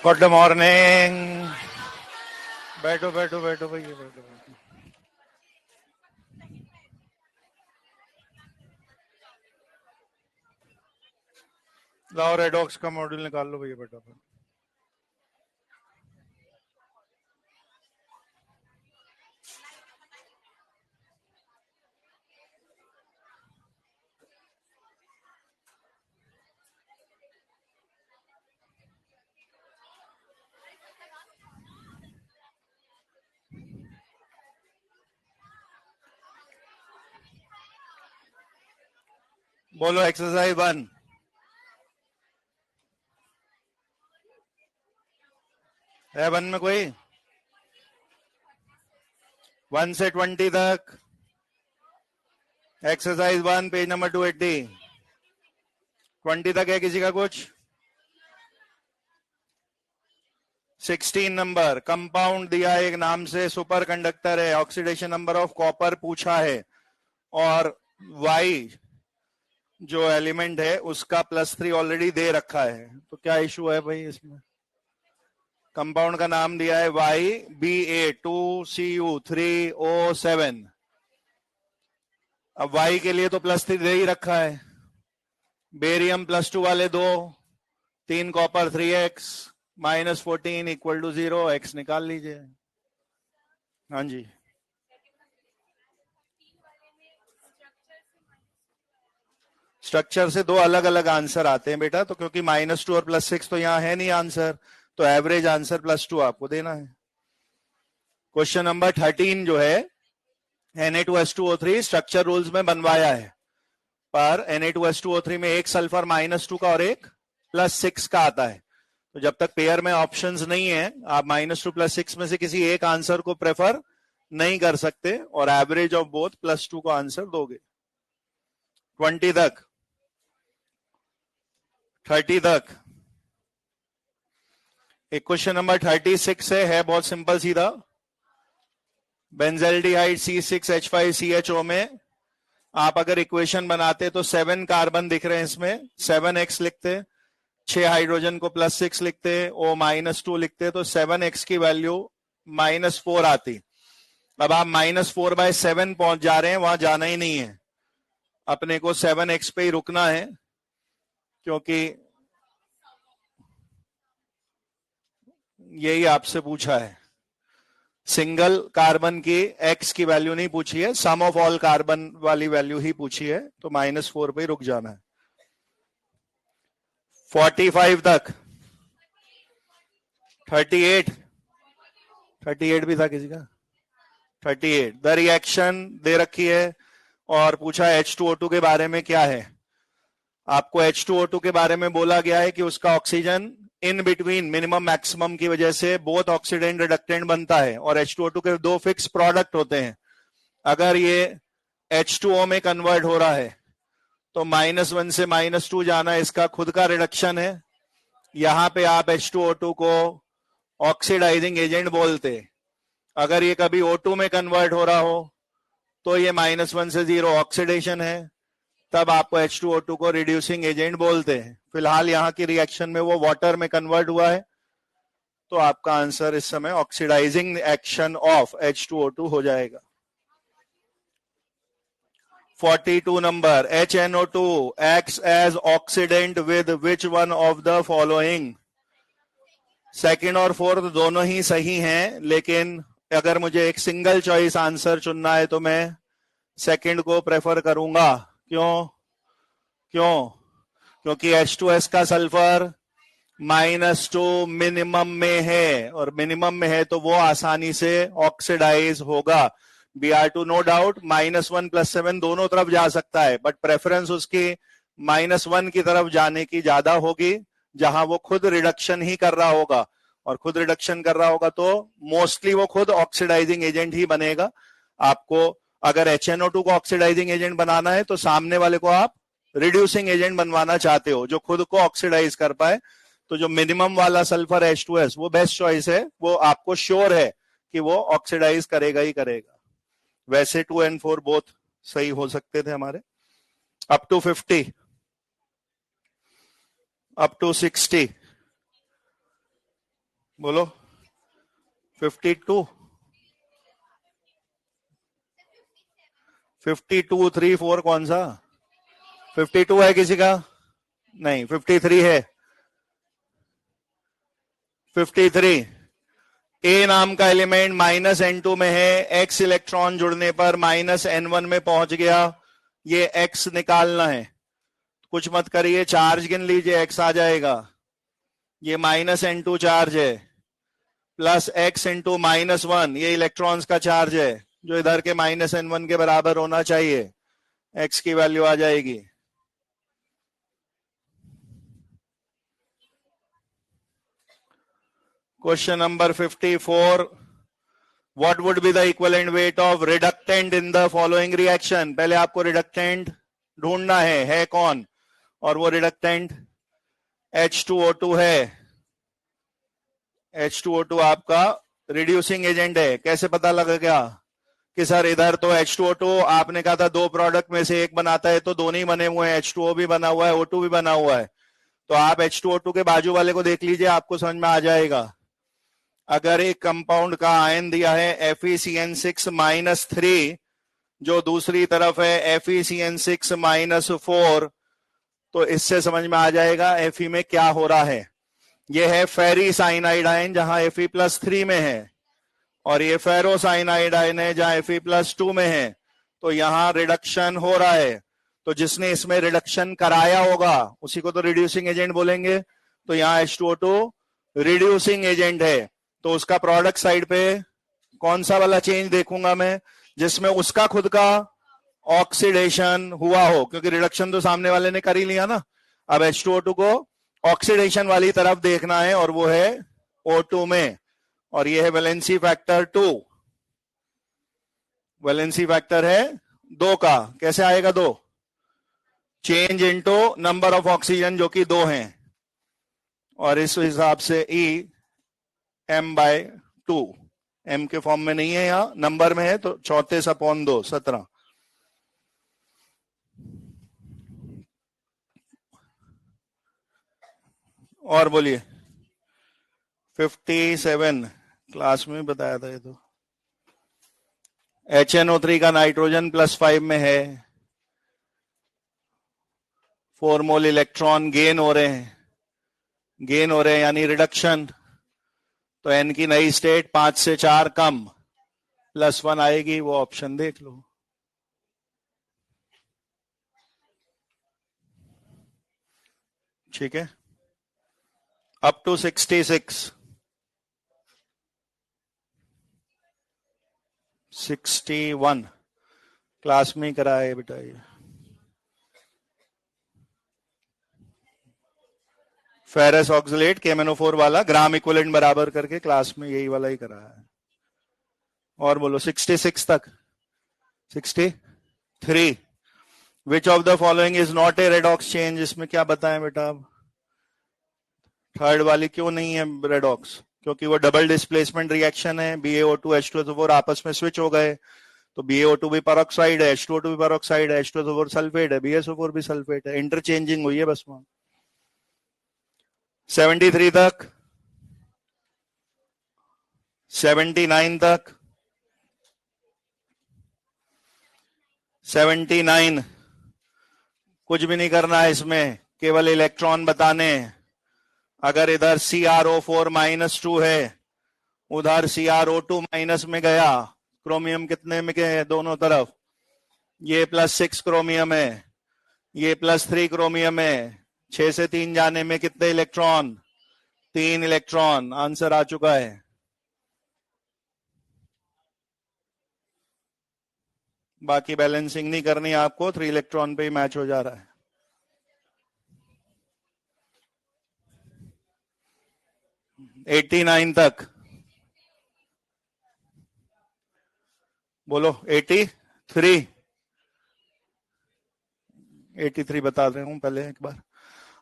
Good morning. बैठो बैठो बैठो भैया, बैठो बैठो। लाओ रेडॉक्स का मॉड्यूल निकाल लो भैया, बैठो। बोलो एक्सरसाइज 1। है 1 में कोई? 1 से 20 तक। Exercise 1 page number 280। 20 तक है किसी का कुछ? 16 नंबर कंपाउंड दिया है एक नाम से, सुपर कंडक्टर है, ऑक्सीडेशन नंबर ऑफ कॉपर पूछा है, और वाई जो एलिमेंट है उसका +3 ऑलरेडी दे रखा है। तो क्या इशू है भाई इसमें? कंपाउंड का नाम दिया है YBA2CU3O7। अब Y के लिए तो +3 दे ही रखा है। बेरियम +2 वाले 2, 3 कॉपर 3x -14 = 0, x निकाल लीजिए। हाँ जी, स्ट्रक्चर से 2 अलग अलग आंसर आते हैं बेटा, तो क्योंकि -2 और +6 तो यहाँ है नहीं आंसर, तो एवरेज आंसर +2 आपको देना है। क्वेश्चन नंबर 13 जो है Na2H2O3 स्ट्रक्चर रूल्स में बनवाया है, पर Na2H2O3 में एक सल्फर -2 का और एक +6 का आता है। तो जब तक पेयर में ऑप्शंस नहीं है, आप -2 +6 में से किसी एक आंसर को प्रेफर नहीं कर सकते, और एवरेज ऑफ बोथ +2 का आंसर दोगे। 20 तक, 30 तक। एक क्वेश्चन नंबर 36 है बहुत सिंपल सीधा। बेंजेल्डिहाइड C6H5CHO में आप अगर इक्वेशन बनाते तो 7 कार्बन दिख रहे हैं इसमें, 7x लिखते, 6 हाइड्रोजन को +6 लिखते, O -2 लिखते, तो 7x की वैल्यू -4 आती। अब आप -4/7 पहुंच जा रहे हैं, वहां जाना ही नहीं है, अपने को 7x पे ही रुकना है, क्योंकि यही आपसे पूछा है। सिंगल कार्बन की x की वैल्यू नहीं पूछी है, सम ऑफ ऑल कार्बन वाली वैल्यू ही पूछी है, तो -4 पे ही रुक जाना है। 45 तक। 38 भी था किसी का? 38 द रिएक्शन दे रखी है, और पूछा H2O2 के बारे में क्या है। आपको H2O2 के बारे में बोला गया है कि उसका oxygen in between minimum maximum की वजह से बोथ ऑक्सीडेंट रिडक्टेंट बनता है, और H2O2 के 2 फिक्स प्रोडक्ट होते हैं। अगर ये H2O में कन्वर्ट हो रहा है तो -1 से -2 जाना इसका खुद का रिडक्शन है। यहां पे आप H2O2 को ऑक्सीडाइजिंग एजेंट बोलते। अगर ये कभी O2 में कन्वर्ट हो रहा हो तो ये -1 से 0 ऑक्सीडेशन है, तब आपको H2O2 को रिड्यूसिंग एजेंट बोलते हैं। फिलहाल यहाँ की रिएक्शन में वो वाटर में कन्वर्ट हुआ है, तो आपका आंसर इस समय ऑक्सीडाइजिंग एक्शन ऑफ H2O2 हो जाएगा। 42 number HNO2 acts as oxidant with which one of the following? Second और फोर्थ दोनों ही सही हैं, लेकिन अगर मुझे एक सिंगल चॉइस आंसर चुनना है तो मैं सेकंड को प्रेफर करूंगा। क्यों? क्योंकि H2S का सल्फर -2 मिनिमम में है, और मिनिमम में है तो वो आसानी से ऑक्सीडाइज होगा। Br2 नो डाउट -1 +7 दोनों तरफ जा सकता है, बट प्रेफरेंस उसकी -1 की तरफ जाने की ज्यादा होगी, जहां वो खुद रिडक्शन ही कर रहा होगा, और खुद रिडक्शन कर रहा होगा तो मोस्टली वो खुद ऑक्सीडाइजिंग एजेंट ही बनेगा। आपको अगर HNO2 को ऑक्सीडाइजिंग एजेंट बनाना है तो सामने वाले को आप रिड्यूसिंग एजेंट बनवाना चाहते हो जो खुद को ऑक्सीडाइज कर पाए, तो जो मिनिमम वाला सल्फर H2S वो बेस्ट चॉइस है, वो आपको श्योर है कि वो ऑक्सीडाइज करेगा ही करेगा। वैसे 2 और 4 बोथ सही हो सकते थे हमारे। अप टू 50, अप टू 60, बोलो 52 52 3 4 कौन सा 52 है किसी का नहीं 53 है 53 ए नाम का एलिमेंट -n2 में है x इलेक्ट्रॉन जुड़ने पर -n1 में पहुंच गया ये x निकालना है कुछ मत करिए चार्ज गिन लीजिए x आ जाएगा ये -n2 चार्ज है प्लस x इंटू -1 ये इलेक्ट्रॉन्स का चार्ज है जो इधर के -n1 के बराबर होना चाहिए x की वैल्यू आ जाएगी question number 54 what would be the equivalent weight of reductant in the following reaction पहले आपको रिडक्टेंट ढूंढना है कौन और वो रिडक्टेंट H2O2 है H2O2 आपका रिड्यूसिंग एजेंट है कैसे पता लगेगा कि सर इधर तो H2O2 आपने कहा था दो प्रोडक्ट में से एक बनाता है तो दोनों ही बने हुए हैं H2O भी बना हुआ है O2 भी बना हुआ है तो आप H2O2 के बाजू वाले को देख लीजिए आपको समझ में आ जाएगा अगर एक कंपाउंड का आयन दिया है FeCN6-3 जो दूसरी तरफ है FeCN6-4 तो इससे समझ में आ जाएगा Fe में क्या हो रहा है यह है फेरिसाइनाइड आयन जहां Fe+3 में है और ये फेरोसाइनाइड आयन है जहां Fe+2 में है तो यहां रिडक्शन हो रहा है तो जिसने इसमें रिडक्शन कराया होगा उसी को तो रिड्यूसिंग एजेंट बोलेंगे तो यहाँ H2O2 रिड्यूसिंग एजेंट है तो उसका प्रोडक्ट साइड पे कौन सा वाला चेंज देखूंगा मैं जिसमें उसका खुद का ऑक्सीडेशन हुआ हो क्योंकि रिडक्शन तो सामने वाले ने कर ही लिया ना अब H2O2 को ऑक्सीडेशन वाली तरफ देखना है और वो है O2 में और ये है वैलेंसी फैक्टर 2 वैलेंसी फैक्टर है 2 का कैसे आएगा 2 change into number of oxygen जो कि 2 हैं और इस हिसाब से E m/2 m के फॉर्म में नहीं है यहां नंबर में है तो 34/2 17 और बोलिए 57 क्लास में बताया था ये तो HNO3 का नाइट्रोजन +5 में है 4 मोल इलेक्ट्रॉन गेन हो रहे हैं यानी रिडक्शन तो n की नई स्टेट 5 से 4 कम +1 आएगी वो ऑप्शन देख लो ठीक है अप टू 66 61 क्लास में ही कराया बेटा ये फेरस ऑक्सलेट KMnO4 वाला ग्राम इक्विवेलेंट बराबर करके क्लास में यही वाला ही कराया है और बोलो 66 तक 63 which of the following is not a redox change इसमें क्या बताएं बेटा अब थर्ड वाली क्यों नहीं है रेडॉक्स क्योंकि वो डबल डिस्प्लेसमेंट रिएक्शन है BaO2 H2SO4 आपस में स्विच हो गए तो BaO2 भी पेरोक्साइड है H2O2 भी पेरोक्साइड है H2SO4 सल्फेट है BaSO4 भी सल्फेट है इंटरचेंजिंग हुई है बस वहां 73 तक 79 तक 79 कुछ भी नहीं करना है इसमें केवल इलेक्ट्रॉन बताने अगर इधर CrO4-2 है उधर CrO2- में गया क्रोमियम कितने में गए दोनों तरफ ये +6 क्रोमियम है ये +3 क्रोमियम है 6 से 3 जाने में कितने इलेक्ट्रॉन 3 इलेक्ट्रॉन आंसर आ चुका है बाकी बैलेंसिंग नहीं करनी आपको 3 इलेक्ट्रॉन पे ही मैच हो जा रहा है $89 तक बोलो 83 बता रहे हूं पहले एक बार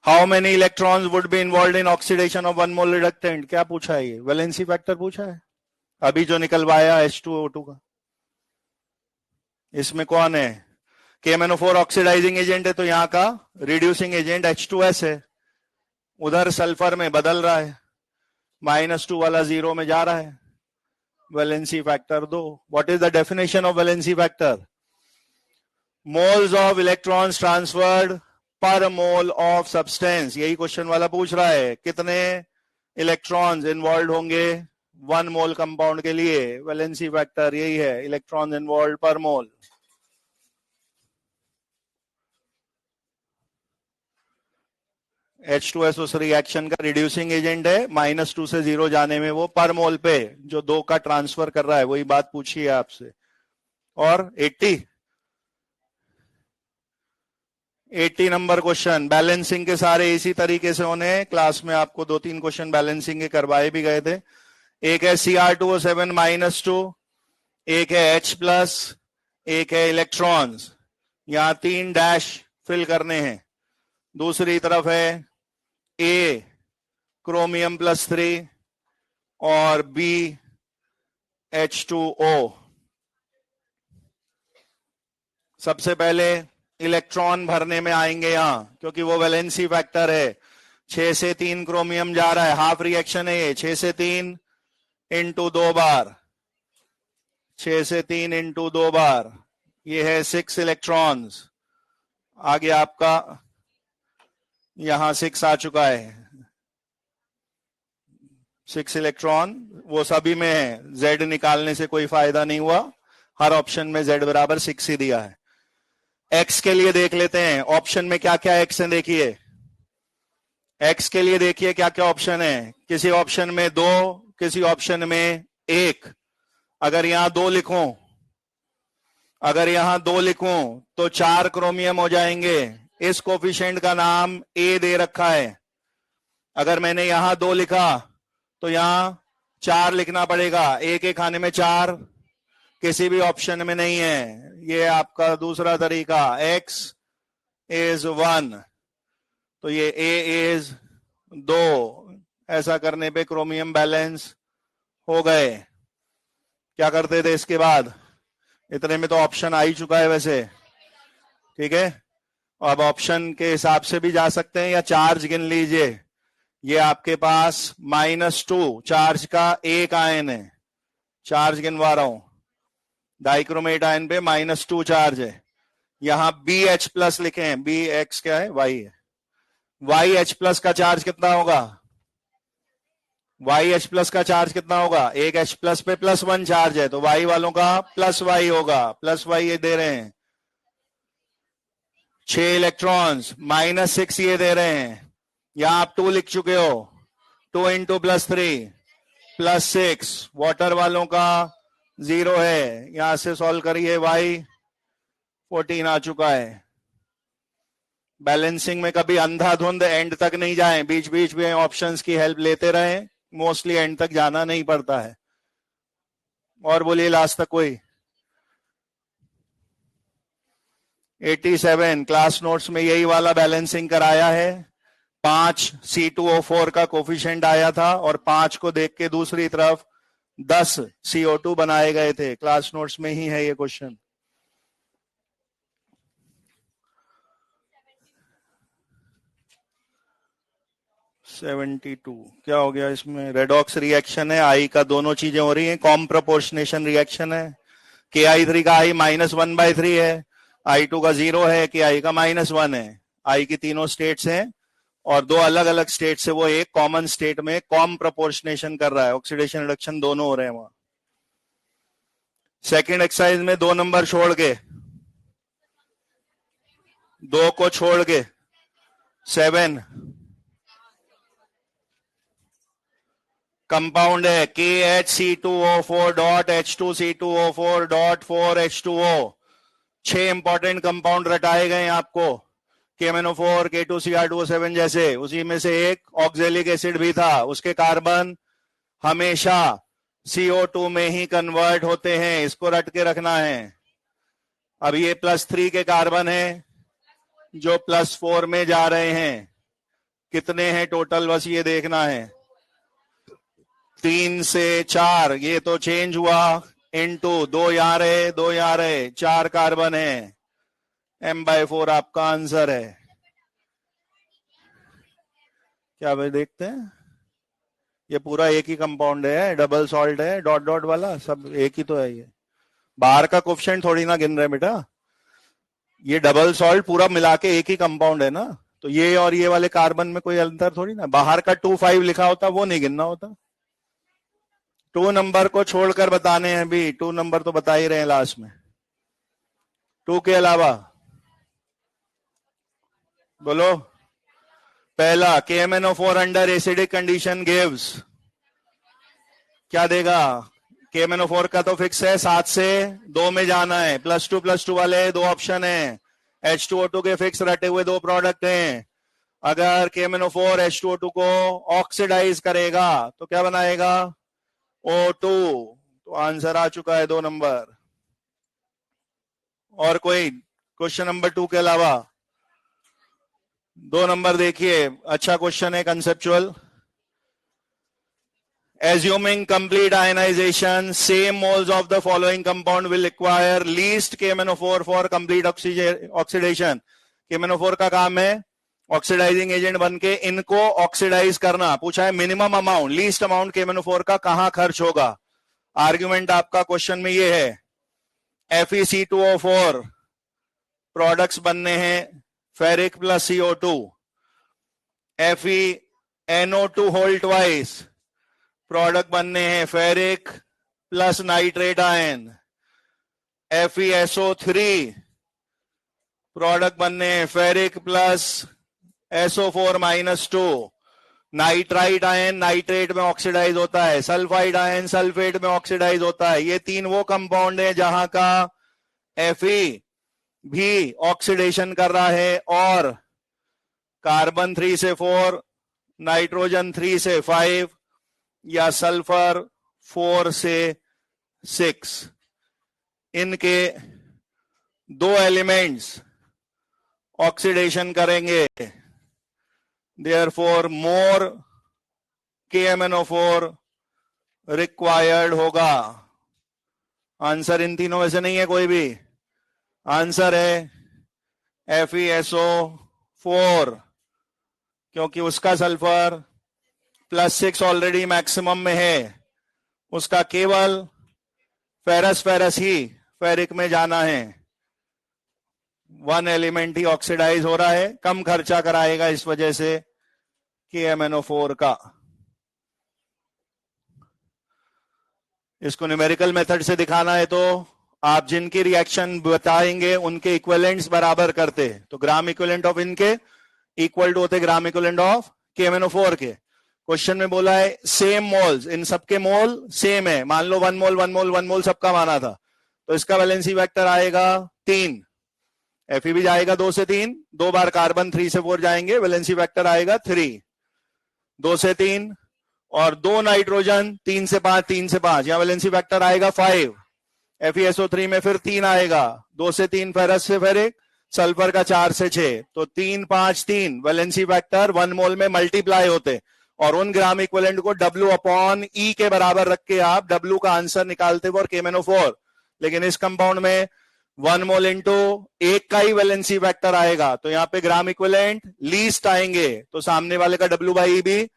how many electrons would be involve in oxidation of 1 mole reductant क्या पूछा है ये वैलेंसी फैक्टर पूछा है अभी जो निकलवाया H2O2 का इसमें कौन है KMnO4 ऑक्सीडाइजिंग एजेंट है तो यहां का रिड्यूसिंग एजेंट H2S है उधर सल्फर में बदल रहा है -2 वाला 0 में जा रहा है, valency factor 2। What is the definition of valency factor? Moles of electrons transferred पर मोल ऑफ सब्सटेंस। यही क्वेश्चन वाला पूछ रहा है, कितने इलेक्ट्रॉन्स इन्वॉल्व होंगे 1 मोल कंपाउंड के लिए। वैलेंसी फैक्टर यही है, इलेक्ट्रॉन्स इन्वॉल्व पर मोल। H2S उस रिएक्शन का रिड्यूसिंग एजेंट है, -2 से 0 जाने में वो पर मोल पे जो 2 का ट्रांसफर कर रहा है, वही बात पूछी है आपसे। और 80 नंबर क्वेश्चन, बैलेंसिंग के सारे इसी तरीके से होने। क्लास में आपको 2-3 क्वेश्चन बैलेंसिंग के करवाए भी गए थे। एक है Cr2O7 -2, एक है H+, एक है इलेक्ट्रॉन्स। यहां 3 डैश फिल करने हैं। दूसरी तरफ है A क्रोमियम +3 और B H2O। सबसे पहले इलेक्ट्रॉन भरने में आएंगे यहां, क्योंकि वो वैलेंसी फैक्टर है। 6 से 3 क्रोमियम जा रहा है, हाफ रिएक्शन है ये। 6 से 3 इंटू 2 बार, 6 से 3 इंटू 2 बार, ये है 6 इलेक्ट्रॉन्स। आगे आपका यहां 6 आ चुका है, 6 इलेक्ट्रॉन वो सभी में है। Z निकालने से कोई फायदा नहीं हुआ, हर ऑप्शन में Z बराबर 6 ही दिया है। X के लिए देख लेते हैं, ऑप्शन में क्या क्या X है देखिए। X के लिए देखिए क्या क्या ऑप्शन है। किसी ऑप्शन में 2, किसी ऑप्शन में 1। अगर यहां 2 लिखूं, अगर यहां 2 लिखूं तो 4 क्रोमियम हो जाएंगे। इस कोफिशिएंट का नाम A दे रखा है। अगर मैंने यहां 2 लिखा तो यहां 4 लिखना पड़ेगा। A के खाने में 4 किसी भी ऑप्शन में नहीं है। ये आपका दूसरा तरीका, X is 1, तो ये A is 2। ऐसा करने पे क्रोमियम बैलेंस हो गए। क्या करते थे इसके बाद? इतने में तो ऑप्शन आ ही चुका है वैसे, ठीक है। अब ऑप्शन के हिसाब से भी जा सकते हैं, या चार्ज गिन लीजिए। ये आपके पास -2 चार्ज का एक आयन है, चार्ज गिनवा रहा हूं। डाइक्रोमेट आयन पे -2 चार्ज है। यहां BH+ लिखे हैं, BX क्या है? Y है। YH+ का चार्ज कितना होगा? YH+ का चार्ज कितना होगा? एक H+ पे +1 चार्ज है, तो Y वालों का +Y होगा, +Y ये दे रहे हैं। 6 इलेक्ट्रॉन्स, -6 ये दे रहे हैं। यहां आप 2 लिख चुके हो, 2 इंटू +3 +6। वाटर वालों का 0 है, यहां से सॉल्व करिए, Y 14 आ चुका है। बैलेंसिंग में कभी अंधाधुंध एंड तक नहीं जाएं, बीच बीच में ऑप्शंस की हेल्प लेते रहें। मोस्टली एंड तक जाना नहीं पड़ता है। और बोलिए लास्ट तक कोई। 87 क्लास नोट्स में यही वाला बैलेंसिंग कराया है। 5 C2O4 का कोफिशिएंट आया था और 5 को देख के दूसरी तरफ 10 CO2 बनाए गए थे। क्लास नोट्स में ही है ये क्वेश्चन। (72) क्या हो गया इसमें? रेडॉक्स रिएक्शन है, आई का दोनों चीजें हो रही हैं, कॉम प्रोपोर्शनेशन रिएक्शन है। KI3 का I -1/3 है, I2 का 0 है, KI का -1 है। I की तीनों स्टेट्स हैं और 2 अलग अलग स्टेट से वो एक कॉमन स्टेट में कॉम प्रोपोर्शनेशन कर रहा है, ऑक्सीडेशन रिडक्शन दोनों हो रहे हैं वहां। सेकेंड एक्सरसाइज में 2 नंबर छोड़ के, 2 को छोड़ के 7 कंपाउंड है KHC2O4.H2C2O4.4H2O। 6 इंपॉर्टेंट कंपाउंड रटाए गए आपको, KMNO4, K2Cr2O7 जैसे। उसी में से एक ऑक्जेलिक एसिड भी था, उसके कार्बन हमेशा CO2 में ही कन्वर्ट होते हैं, इसको रट के रखना है। अब ये +3 के कार्बन है जो +4 में जा रहे हैं। कितने हैं टोटल, बस ये देखना है। 3 से 4, ये तो चेंज हुआ, इनटू 2 यहां रहे, 2 यहां रहे, 4 कार्बन है। M/4 आपका आंसर है। क्या भाई देखते हैं, ये पूरा एक ही कंपाउंड है, डबल सॉल्ट है, डॉट डॉट वाला सब एक ही तो है। ये बाहर का कोफिशिएंट थोड़ी ना गिन रहे बेटा, ये डबल सॉल्ट पूरा मिला के एक ही कंपाउंड है ना, तो ये और ये वाले कार्बन में कोई अंतर थोड़ी ना। बाहर का 2,5 लिखा होता वो नहीं गिनना होता। 2 नंबर को छोड़कर बताने हैं भी, 2 नंबर तो बता ही रहे हैं लास्ट में। 2 के अलावा बोलो। पहला KMnO4 under acidic condition gives, क्या देगा? KMnO4 का तो फिक्स है, 7 से 2 में जाना है, +2 वाले 2 ऑप्शन है। H2O2 के फिक्स रटे हुए 2 प्रोडक्ट हैं। अगर KMnO4 H2O2 को ऑक्सीडाइज करेगा तो क्या बनाएगा? O2। तो आंसर आ चुका है 2 नंबर। और कोई क्वेश्चन नंबर 2 के अलावा? 2 नंबर देखिए, अच्छा क्वेश्चन है, conceptual. Assuming complete ionization, same moles of the following compound will require least KMnO4 for complete oxidation. KMnO4 का काम है ऑक्सीडाइजिंग एजेंट बनके इनको ऑक्सीडाइज करना। पूछा है minimum amount, least amount KMnO4 का कहां खर्च होगा। आर्ग्यूमेंट आपका क्वेश्चन में ये है, FeC2O4 प्रोडक्ट्स बनने हैं ferric plus CO2, FeNO2 whole twice product बनने हैं ferric plus nitrate ion, FeSO3 product बनने हैं ferric plus SO4-2, nitrite ion nitrate में ऑक्सीडाइज होता है, सल्फाइड आयन सल्फेट में ऑक्सीडाइज होता है। ये 3 वो कंपाउंड है जहां का Fe भी ऑक्सीडेशन कर रहा है और कार्बन 3 से 4, नाइट्रोजन 3 से 5 या सल्फर 4 से 6, इनके 2 एलिमेंट्स ऑक्सीडेशन करेंगे। Therefore more KMnO4 रिक्वायर्ड होगा। आंसर इन तीनों में से नहीं है कोई भी, आंसर है FeSO4, क्योंकि उसका सल्फर +6 ऑलरेडी मैक्सिमम में है, उसका केवल फेरस ही फेरिक में जाना है। 1 एलिमेंट ही ऑक्सीडाइज हो रहा है, कम खर्चा कराएगा इस वजह से KMnO4 का। इसको न्यूमेरिकल मेथड से दिखाना है तो आप जिनकी रिएक्शन बताएंगे उनके इक्विवेलेंट्स बराबर करते, तो ग्राम इक्विवेलेंट ऑफ इनके इक्वल टू होते ग्राम इक्विवेलेंट ऑफ KMnO4 के। क्वेश्चन में बोला है सेम मोल्स, इन सबके मोल सेम है, मान लो 1 मोल सबका माना था, तो इसका वैलेंसी वेक्टर आएगा 3, Fe भी जाएगा 2 से 3, 2 बार कार्बन 3 से 4 जाएंगे, वैलेंसी वेक्टर आएगा 3, 2 से 3, और 2 नाइट्रोजन 3 से 5, 3 से 5, यहां वैलेंसी वेक्टर आएगा 5, FeSO3 में फिर 3 आएगा, 2 से 3 फेरस से फेरिक, सल्फर का 4 से 6, तो 3 5 3 वैलेंसी वेक्टर 1 मोल में मल्टीप्लाई होते, और उन ग्राम इक्विवेलेंट को W/E के बराबर रख के आप W का आंसर निकालते फॉर KMnO4। लेकिन इस कंपाउंड में 1 मोल इंटू 1 का ही वैलेंसी वेक्टर आएगा, तो यहाँ पे ग्राम इक्विवेलेंट लीस्ट आएंगे, तो सामने वाले का W/E भी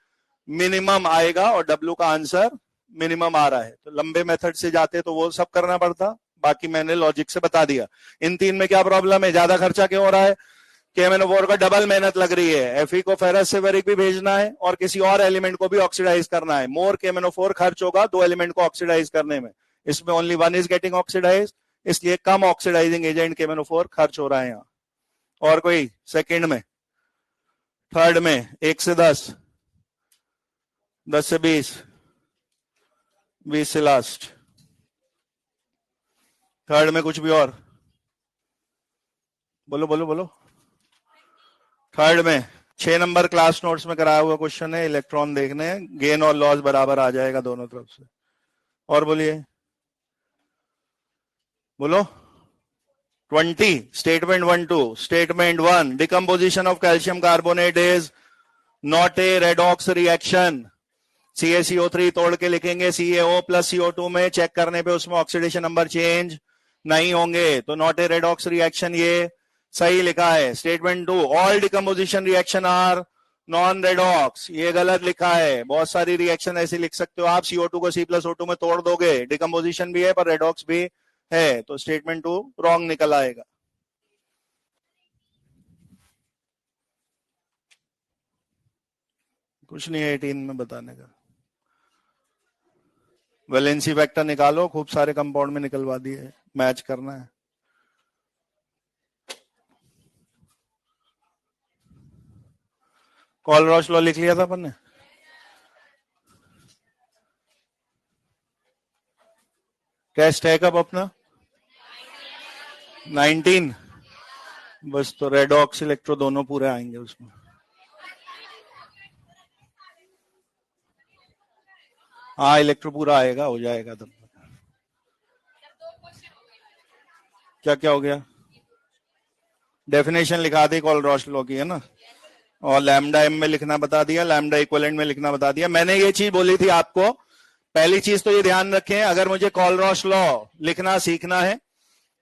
मिनिमम आएगा, और W का आंसर मिनिमम आ रहा है। तो लंबे मेथड से जाते तो वो सब करना पड़ता, बाकी मैंने लॉजिक से बता दिया। इन 3 में क्या प्रॉब्लम है, ज्यादा खर्चा क्यों हो रहा है? KMnO4 का डबल मेहनत लग रही है, Fe को फेरस से फेरिक भी भेजना है और किसी और एलिमेंट को भी ऑक्सीडाइज करना है। मोर KMnO4 खर्च होगा 2 एलिमेंट को ऑक्सीडाइज करने में, इसमें ओनली 1 इज गेटिंग ऑक्सीडाइज, इसलिए कम ऑक्सीडाइजिंग एजेंट KMnO4 खर्च हो रहा है यहाँ। और कोई सेकंड में, थर्ड में 1 से 10, 10 से 20, 20 से लास्ट, थर्ड में कुछ भी और बोलो बोलो बोलो। थर्ड में 6 नंबर क्लास नोट्स में कराया हुआ क्वेश्चन है, इलेक्ट्रॉन देखने हैं, गेन और लॉस बराबर आ जाएगा दोनों तरफ से। और बोलिए बोलो। 20 statement 1-2, statement 1 decomposition of calcium carbonate is not a redox reaction. CaCO3 तोड़ के लिखेंगे CaO प्लस CO2 में, चेक करने पे उसमें ऑक्सीडेशन नंबर चेंज नहीं होंगे, तो नॉट ए रेडॉक्स रिएक्शन ये सही लिखा है। Statement 2 all decomposition reaction are non redox, ये गलत लिखा है। बहुत सारी रिएक्शन ऐसी लिख सकते हो आप, CO2 को C+O2 में तोड़ दोगे, डिकम्पोजिशन भी है पर रेडॉक्स भी है, तो स्टेटमेंट 2 रॉन्ग निकल आएगा। कुछ नहीं है 18 में बताने का। वैलेंसी वेक्टर निकालो, खूब सारे कंपाउंड में निकलवा दिए, मैच करना है। कॉलरॉस लॉ लिख लिया था अपन ने। टेस्ट है कब अपना? 19। बस तो रेडॉक्स इलेक्ट्रो दोनों पूरे आएंगे उसमें। हाँ इलेक्ट्रो पूरा आएगा, हो जाएगा तब। क्या क्या हो गया? डेफिनेशन लिखा दी कॉलरॉस लॉ की, है ना, और लैम्डा एम में लिखना बता दिया, लैम्डा इक्विवेलेंट में लिखना बता दिया। मैंने ये चीज बोली थी आपको, पहली चीज तो ये ध्यान रखें, अगर मुझे कॉलरॉस लॉ लिखना सीखना है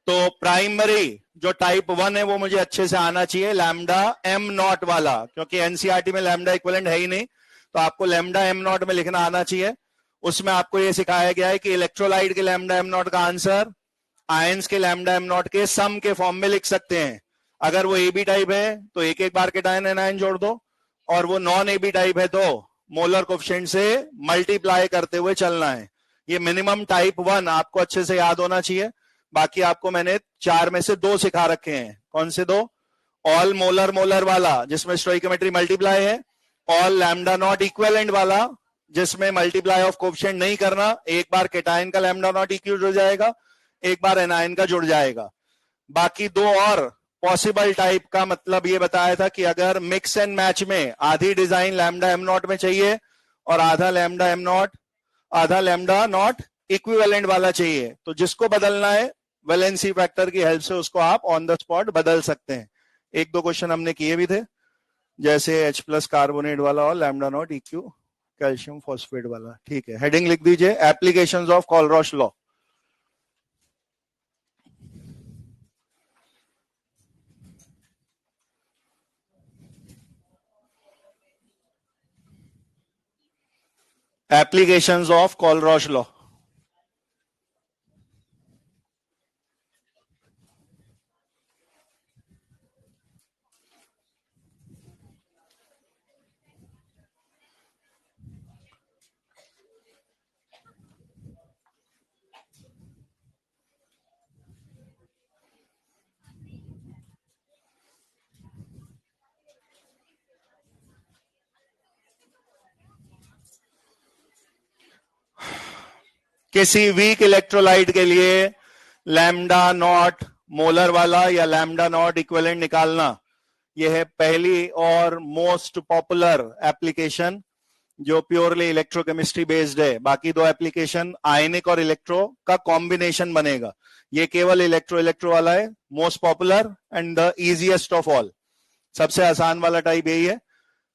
तो प्राइमरी जो टाइप 1 है वो मुझे अच्छे से आना चाहिए, लैम्डा एम नॉट वाला, क्योंकि एनसीईआरटी में लैम्डा इक्विवेलेंट है ही नहीं, तो आपको लैम्डा एम नॉट में लिखना आना चाहिए। उसमें आपको ये सिखाया गया है कि इलेक्ट्रोलाइट के लैम्डा एम नॉट का आंसर आयंस के लैम्डा एम नॉट के सम के फॉर्म में लिख सकते हैं। अगर वो एबी टाइप है तो एक एक बार केटायन एनायन जोड़ दो, और वो नॉन एबी टाइप है तो मोलर कोफिशिएंट से मल्टीप्लाई करते हुए चलना है। ये मिनिमम टाइप 1 आपको अच्छे से याद होना चाहिए। बाकी आपको मैंने 4 में से 2 सिखा रखे हैं। कौन से 2? ऑल मोलर मोलर वाला जिसमें स्टोइकोमेट्री मल्टीप्लाई है, ऑल लैम्डा नॉट इक्विवेलेंट वाला जिसमें मल्टीप्लाई ऑफ कोफिशिएंट नहीं करना, एक बार केटायन का लैम्डा नॉट इक्यू जुड़ जाएगा, एक बार एनायन का जुड़ जाएगा। बाकी 2 और पॉसिबल टाइप का मतलब ये बताया था कि अगर मिक्स एंड मैच में आधी डिजाइन लैम्डा एम नॉट में चाहिए और आधा लैम्डा एम नॉट, आधा लैम्डा नॉट इक्विवेलेंट वाला चाहिए, तो जिसको बदलना है वैलेंसी फैक्टर की हेल्प से उसको आप ऑन द स्पॉट बदल सकते हैं। 1-2 क्वेश्चन हमने किए भी थे, जैसे H+ कार्बोनेट वाला और lambda naught eq calcium phosphate वाला। ठीक है, हेडिंग लिख दीजिए, applications of Kohlrausch law. Applications of Colruyt law. किसी वीक इलेक्ट्रोलाइट के लिए लैम्डा नॉट मोलर वाला या लैम्डा नॉट इक्विवेलेंट निकालना, यह है पहली और मोस्ट पॉपुलर एप्लीकेशन जो प्योरली इलेक्ट्रोकेमिस्ट्री बेस्ड है। बाकी 2 एप्लीकेशन आयनिक और इलेक्ट्रो का कॉम्बिनेशन बनेगा। ये केवल इलेक्ट्रो वाला है, most popular and the easiest of all, सबसे आसान वाला टाइप यही है।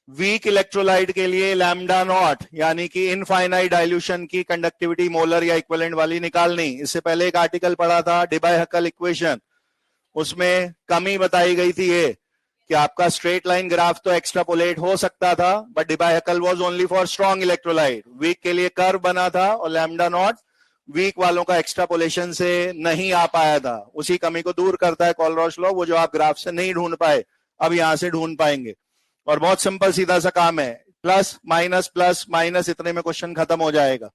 वीक इलेक्ट्रोलाइट के लिए लैम्डा नॉट यानी कि इनफाइनाइट डाइल्यूशन की कंडक्टिविटी मोलर या इक्विवेलेंट वाली निकालनी। इससे पहले एक आर्टिकल पढ़ा था डिबाय-हक्कल इक्वेशन, उसमें कमी बताई गई थी ये कि आपका स्ट्रेट लाइन ग्राफ तो एक्सट्रापोलेट हो सकता था, but Debye Huckel was only for strong electrolyte. Weak के लिए कर्व बना था और लैम्डा नॉट वीक वालों का एक्सट्रापोलेशन से नहीं आ पाया था। उसी कमी को दूर करता है कॉलरॉस लॉ, वो जो आप ग्राफ से नहीं ढूंढ पाए अब यहां से ढूंढ पाएंगे। और बहुत सिंपल सीधा सा काम है, प्लस माइनस इतने में क्वेश्चन खत्म हो जाएगा।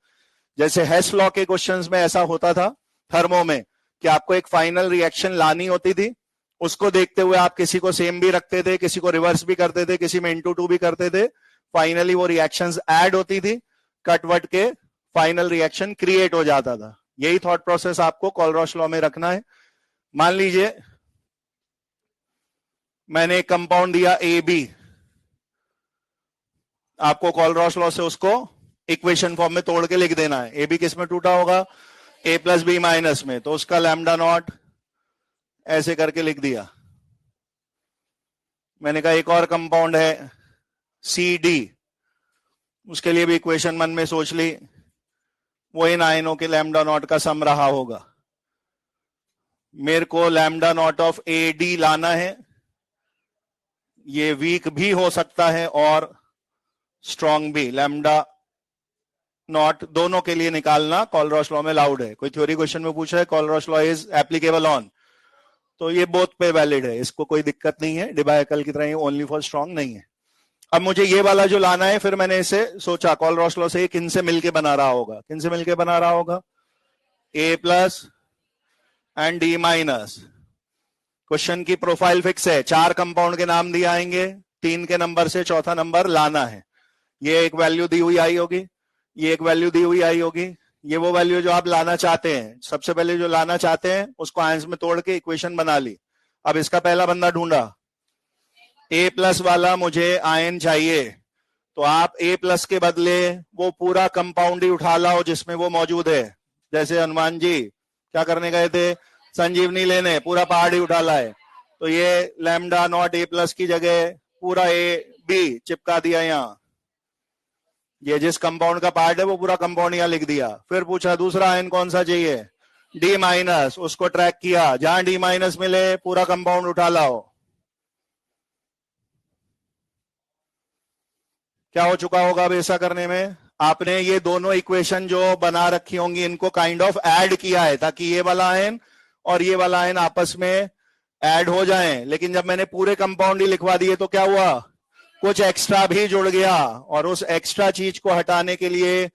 जैसे हेस लॉ के क्वेश्चंस में ऐसा होता था थर्मो में कि आपको एक फाइनल रिएक्शन लानी होती थी, उसको देखते हुए आप किसी को सेम भी रखते थे, किसी को रिवर्स भी करते थे, किसी में इनटू 2 भी करते थे। फाइनली वो रिएक्शंस ऐड होती थी, कटवट के फाइनल रिएक्शन क्रिएट हो जाता था। यही थॉट प्रोसेस आपको कॉलरॉस लॉ में रखना है। मान लीजिए मैंने एक कंपाउंड दिया ए बी, आपको कॉलरॉस लॉ से उसको इक्वेशन फॉर्म में तोड़ के लिख देना है। ए बी किस में टूटा होगा? A+B- में, तो उसका लैम्डा नॉट ऐसे करके लिख दिया। मैंने कहा एक और कंपाउंड है CD, उसके लिए भी इक्वेशन मन में सोच ली, वो इन आयनों के लैम्डा नॉट का सम रहा होगा। मेरे को लैम्डा नॉट ऑफ AD लाना है, ये वीक भी हो सकता है और स्ट्रॉन्ग भी। लैम्डा नॉट दोनों के लिए निकालना कॉलरॉस लॉ में अलाउड है। कोई थ्योरी क्वेश्चन में पूछा है Kohlrausch law is applicable on, तो ये बोथ पे वैलिड है, इसको कोई दिक्कत नहीं है। डिबायकल की तरह ये ओनली फॉर स्ट्रॉन्ग नहीं है। अब मुझे ये वाला जो लाना है, फिर मैंने इसे सोचा कॉलरॉस लॉ से किन से मिलके बना रहा होगा, किन से मिलके बना रहा होगा, A plus and D minus. Question की प्रोफाइल फिक्स है, 4 कंपाउंड के नाम दिए आएंगे, 3 के नंबर से चौथा नंबर लाना है। ये एक वैल्यू दी हुई आई होगी, ये एक वैल्यू दी हुई आई होगी, ये वो वैल्यू जो आप लाना चाहते हैं। सबसे पहले जो लाना चाहते हैं उसको आयंस में तोड़ के इक्वेशन बना ली। अब इसका पहला बंदा ढूंढा, ए प्लस वाला मुझे आयन चाहिए, तो आप ए प्लस के बदले वो पूरा कंपाउंड ही उठा लाओ जिसमें वो मौजूद है। जैसे हनुमान जी क्या करने गए थे, संजीवनी लेने, पूरा पहाड़ ही उठा लाए। तो ये लैम्डा नॉट ए प्लस की जगह पूरा ए बी चिपका दिया यहाँ, ये जिस कंपाउंड का पार्ट है वो पूरा कंपाउंड यहां लिख दिया। फिर पूछा दूसरा आयन कौन सा चाहिए, डी माइनस, उसको ट्रैक किया, जहां डी माइनस मिले पूरा कंपाउंड उठा लाओ। क्या हो चुका होगा अब ऐसा करने में, आपने ये दोनों इक्वेशन जो बना रखी होंगी इनको काइंड ऑफ ऐड किया है ताकि ये वाला आयन और ये वाला आयन आपस में ऐड हो जाएं। लेकिन जब मैंने पूरे कंपाउंड ही लिखवा दिए तो क्या हुआ, कुछ एक्स्ट्रा भी जुड़ गया, और उस एक्स्ट्रा चीज को हटाने के लिए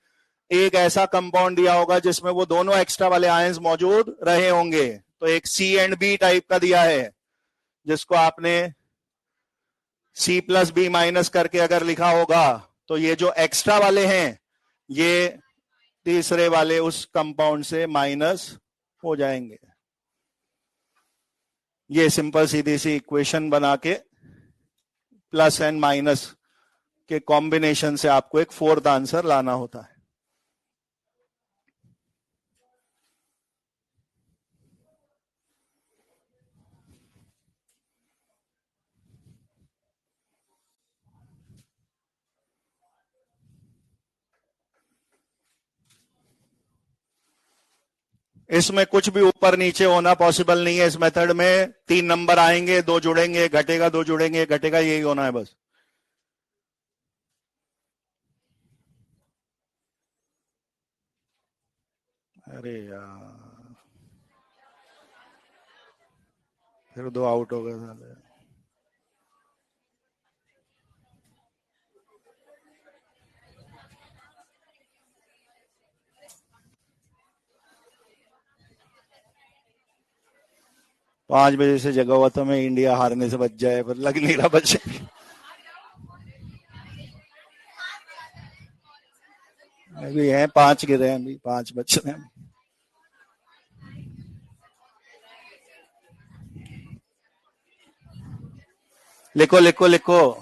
एक ऐसा कंपाउंड दिया होगा जिसमें वो दोनों एक्स्ट्रा वाले आयंस मौजूद रहे होंगे। तो एक सी एंड बी टाइप का दिया है जिसको आपने सी प्लस बी माइनस करके अगर लिखा होगा तो ये जो एक्स्ट्रा वाले हैं ये तीसरे वाले उस कंपाउंड से माइनस हो जाएंगे। ये सिंपल सीधी सी इक्वेशन बना के प्लस एंड माइनस के कॉम्बिनेशन से आपको एक फोर्थ आंसर लाना होता है। इसमें कुछ भी ऊपर नीचे होना पॉसिबल नहीं है। इस मेथड में 3 नंबर आएंगे, 2 जुड़ेंगे, घटेगा, 2 जुड़ेंगे, घटेगा, यही होना है बस। अरे यार, फिर 2 आउट हो गए साले। पांच बजे से जगा हुआ था मैं इंडिया हारने से बच जाए, पर लग नहीं रहा बचे। अभी हैं 5 गिरे हैं, अभी 5 बच रहे हैं। लिखो लिखो लिखो,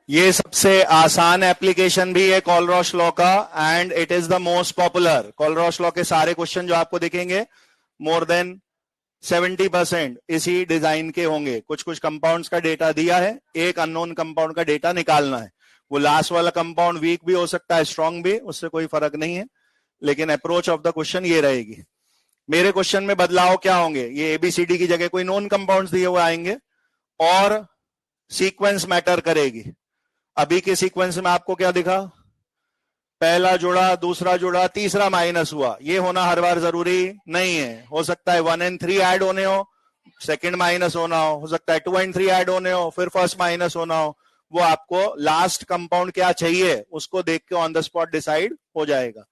ये सबसे आसान एप्लीकेशन भी है कॉलरॉस लॉ का, and it is the most popular. Kohlrausch law के सारे क्वेश्चन जो आपको दिखेंगे मोर देन 70% इसी डिजाइन के होंगे। कुछ कुछ कंपाउंड्स का डेटा दिया है, एक अननोन कंपाउंड का डेटा निकालना है। वो लास्ट वाला कंपाउंड वीक भी हो सकता है, स्ट्रॉन्ग भी, उससे कोई फर्क नहीं है, लेकिन अप्रोच ऑफ द क्वेश्चन ये रहेगी। मेरे क्वेश्चन में बदलाव क्या होंगे, ये एबीसीडी की जगह कोई नॉन कंपाउंड्स दिए हुए आएंगे और सीक्वेंस मैटर करेगी। अभी के सीक्वेंस में आपको क्या दिखा, पहला जुड़ा, दूसरा जुड़ा, तीसरा माइनस हुआ। ये होना हर बार जरूरी नहीं है, हो सकता है 1 and 3 ऐड होने हो, सेकंड माइनस होना हो सकता है 2 and 3 ऐड होने हो, फिर फर्स्ट माइनस होना हो। वो आपको लास्ट कंपाउंड क्या चाहिए उसको देख के ऑन द स्पॉट डिसाइड हो जाएगा।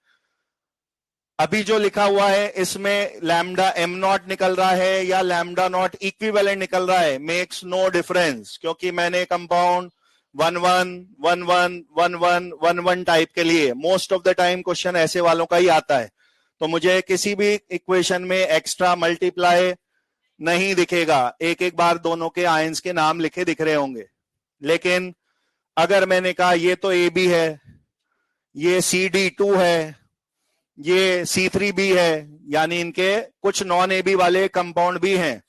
अभी जो लिखा हुआ है इसमें लैम्डा एम नॉट निकल रहा है या लैम्डा नॉट इक्विवेलेंट निकल रहा है, मेक्स नो डिफरेंस, क्योंकि मैंने कंपाउंड 1-1, 1-1, 1-1, 1-1 टाइप के लिए most of the time question ऐसे वालों का ही आता है। तो मुझे किसी भी इक्वेशन में एक्स्ट्रा मल्टीप्लाई नहीं दिखेगा, एक एक बार दोनों के आयंस के नाम लिखे दिख रहे होंगे। लेकिन अगर मैंने कहा ये तो ए बी है, ये CD2 है, ये C3B है, यानी इनके कुछ नॉन एबी वाले कंपाउंड भी हैं,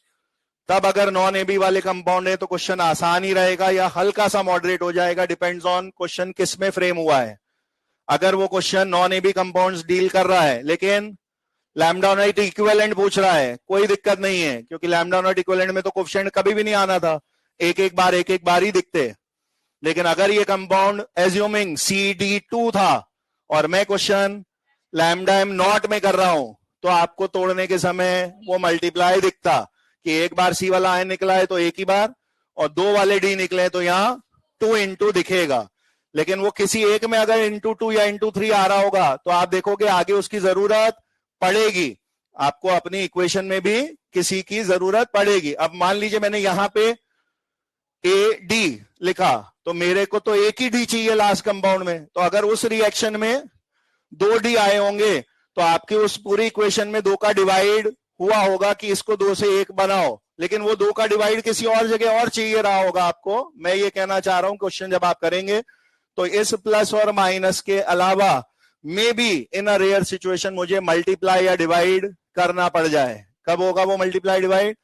तब अगर नॉन एबी वाले कंपाउंड है तो क्वेश्चन आसान ही रहेगा या हल्का सा मॉडरेट हो जाएगा, डिपेंड्स ऑन क्वेश्चन किस में फ्रेम हुआ है। अगर वो question non AB compounds deal कर रहा है लेकिन लैम्डा नॉट इक्विवेलेंट पूछ रहा है, कोई दिक्कत नहीं है, क्योंकि लैम्डा नॉट इक्विवेलेंट में तो कोएफिशिएंट कभी भी नहीं आना था, एक एक बार ही दिखते। लेकिन अगर ये कंपाउंड एज्यूमिंग CD2 था और मैं क्वेश्चन लैम्डा एम नॉट में कर रहा हूं, तो आपको तोड़ने के समय वो मल्टीप्लाई दिखता कि एक बार सी वाला आयन निकला है तो एक ही बार, और दो वाले डी निकले तो यहां 2 into दिखेगा। लेकिन वो किसी एक में अगर into 2 या into 3 आ रहा होगा तो आप देखोगे आगे उसकी जरूरत पड़ेगी, आपको अपनी इक्वेशन में भी किसी की जरूरत पड़ेगी। अब मान लीजिए मैंने यहां पे AD लिखा, तो मेरे को तो एक ही डी चाहिए लास्ट कंपाउंड में, तो अगर उस रिएक्शन में 2 डी आए होंगे तो आपकी उस पूरी इक्वेशन में 2 का डिवाइड हुआ होगा कि इसको 2 से 1 बनाओ, लेकिन वो 2 का डिवाइड किसी और जगह और चाहिए रहा होगा आपको। मैं ये कहना चाह रहा हूं क्वेश्चन जब आप करेंगे तो इस प्लस और माइनस के अलावा may be in a rare situation मुझे मल्टीप्लाई या डिवाइड करना पड़ जाए। कब होगा वो मल्टीप्लाई डिवाइड?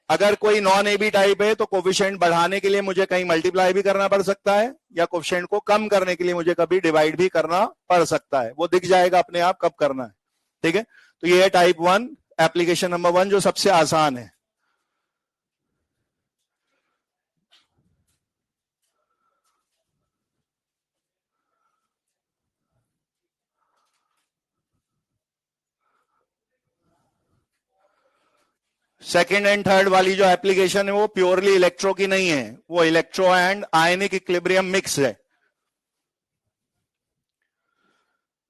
अगर कोई नॉन एबी टाइप है तो कोफिशिएंट बढ़ाने के लिए मुझे कहीं मल्टीप्लाई भी करना पड़ सकता है, या कोफिशिएंट को कम करने के लिए मुझे कभी डिवाइड भी करना पड़ सकता है, वो दिख जाएगा अपने आप कब करना है। ठीक है, तो ये है टाइप 1 एप्लीकेशन नंबर 1 जो सबसे आसान है। सेकेंड एंड थर्ड वाली जो एप्लीकेशन है वो प्योरली इलेक्ट्रो की नहीं है, वो electro and ionic equilibrium mix है।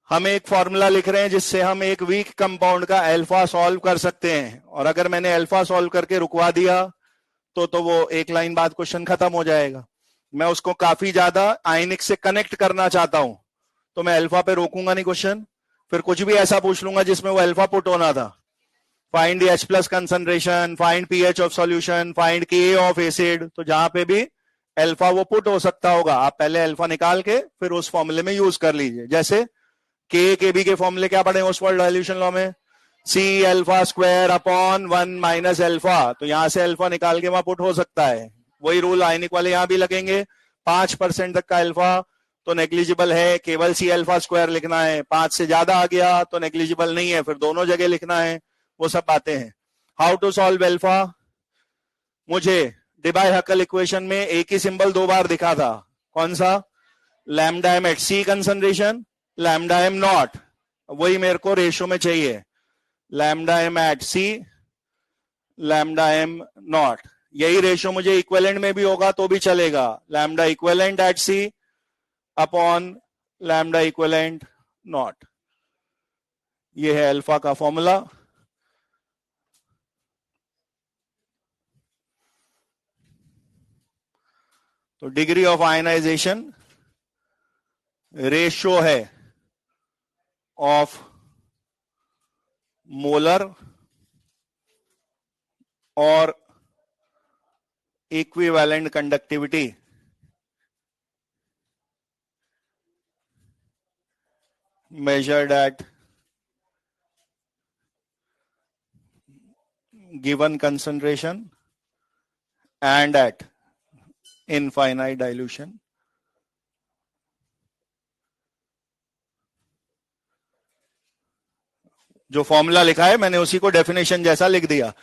हम एक फॉर्मूला लिख रहे हैं जिससे हम एक वीक कंपाउंड का अल्फा सॉल्व कर सकते हैं, और अगर मैंने अल्फा सॉल्व करके रुकवा दिया तो वो एक लाइन बाद क्वेश्चन खत्म हो जाएगा। मैं उसको काफी ज्यादा आयनिक से कनेक्ट करना चाहता हूं तो मैं अल्फा पे रोकूंगा नहीं क्वेश्चन, फिर कुछ भी ऐसा पूछ लूंगा जिसमें वो अल्फा पुट होना था। Find the H+ concentration, find pH of solution, find Ka of acid, तो जहां पे भी अल्फा वो पुट हो सकता होगा आप पहले अल्फा निकाल के फिर उस फॉर्मूले में यूज कर लीजिए। जैसे Ka के फॉर्मूले क्या पढ़े ओसवाल्ड डाइल्यूशन लॉ में, C alpha square upon 1 minus alpha, तो यहां से अल्फा निकाल के वहां पुट हो सकता है। वही रूल आयनिक वाले यहां भी लगेंगे। 5% तक का अल्फा तो नेग्लिजिबल है, केवल C अल्फा स्क्वायर लिखना है, 5 से ज्यादा आ गया तो नेग्लिजिबल नहीं है, फिर दोनों जगह लिखना है, वो सब बातें हैं। हाउ टू सॉल्व अल्फा, मुझे डिबाई-हक्केल इक्वेशन में एक ही सिंबल 2 बार दिखा था, कौन सा? Lambda M at C concentration, lambda M naught, वही मेरे को रेशो में चाहिए, lambda M at C, lambda M naught. यही रेशो मुझे इक्विवेलेंट में भी होगा तो भी चलेगा, lambda equivalent at C upon lambda equivalent naught. ये है अल्फा का फॉर्मूला। तो डिग्री ऑफ आयनाइजेशन रेशियो है ऑफ मोलर और equivalent conductivity measured at given concentration and at infinite dilution. जो फॉर्मूला लिखा है मैंने उसी को डेफिनेशन जैसा लिख दिया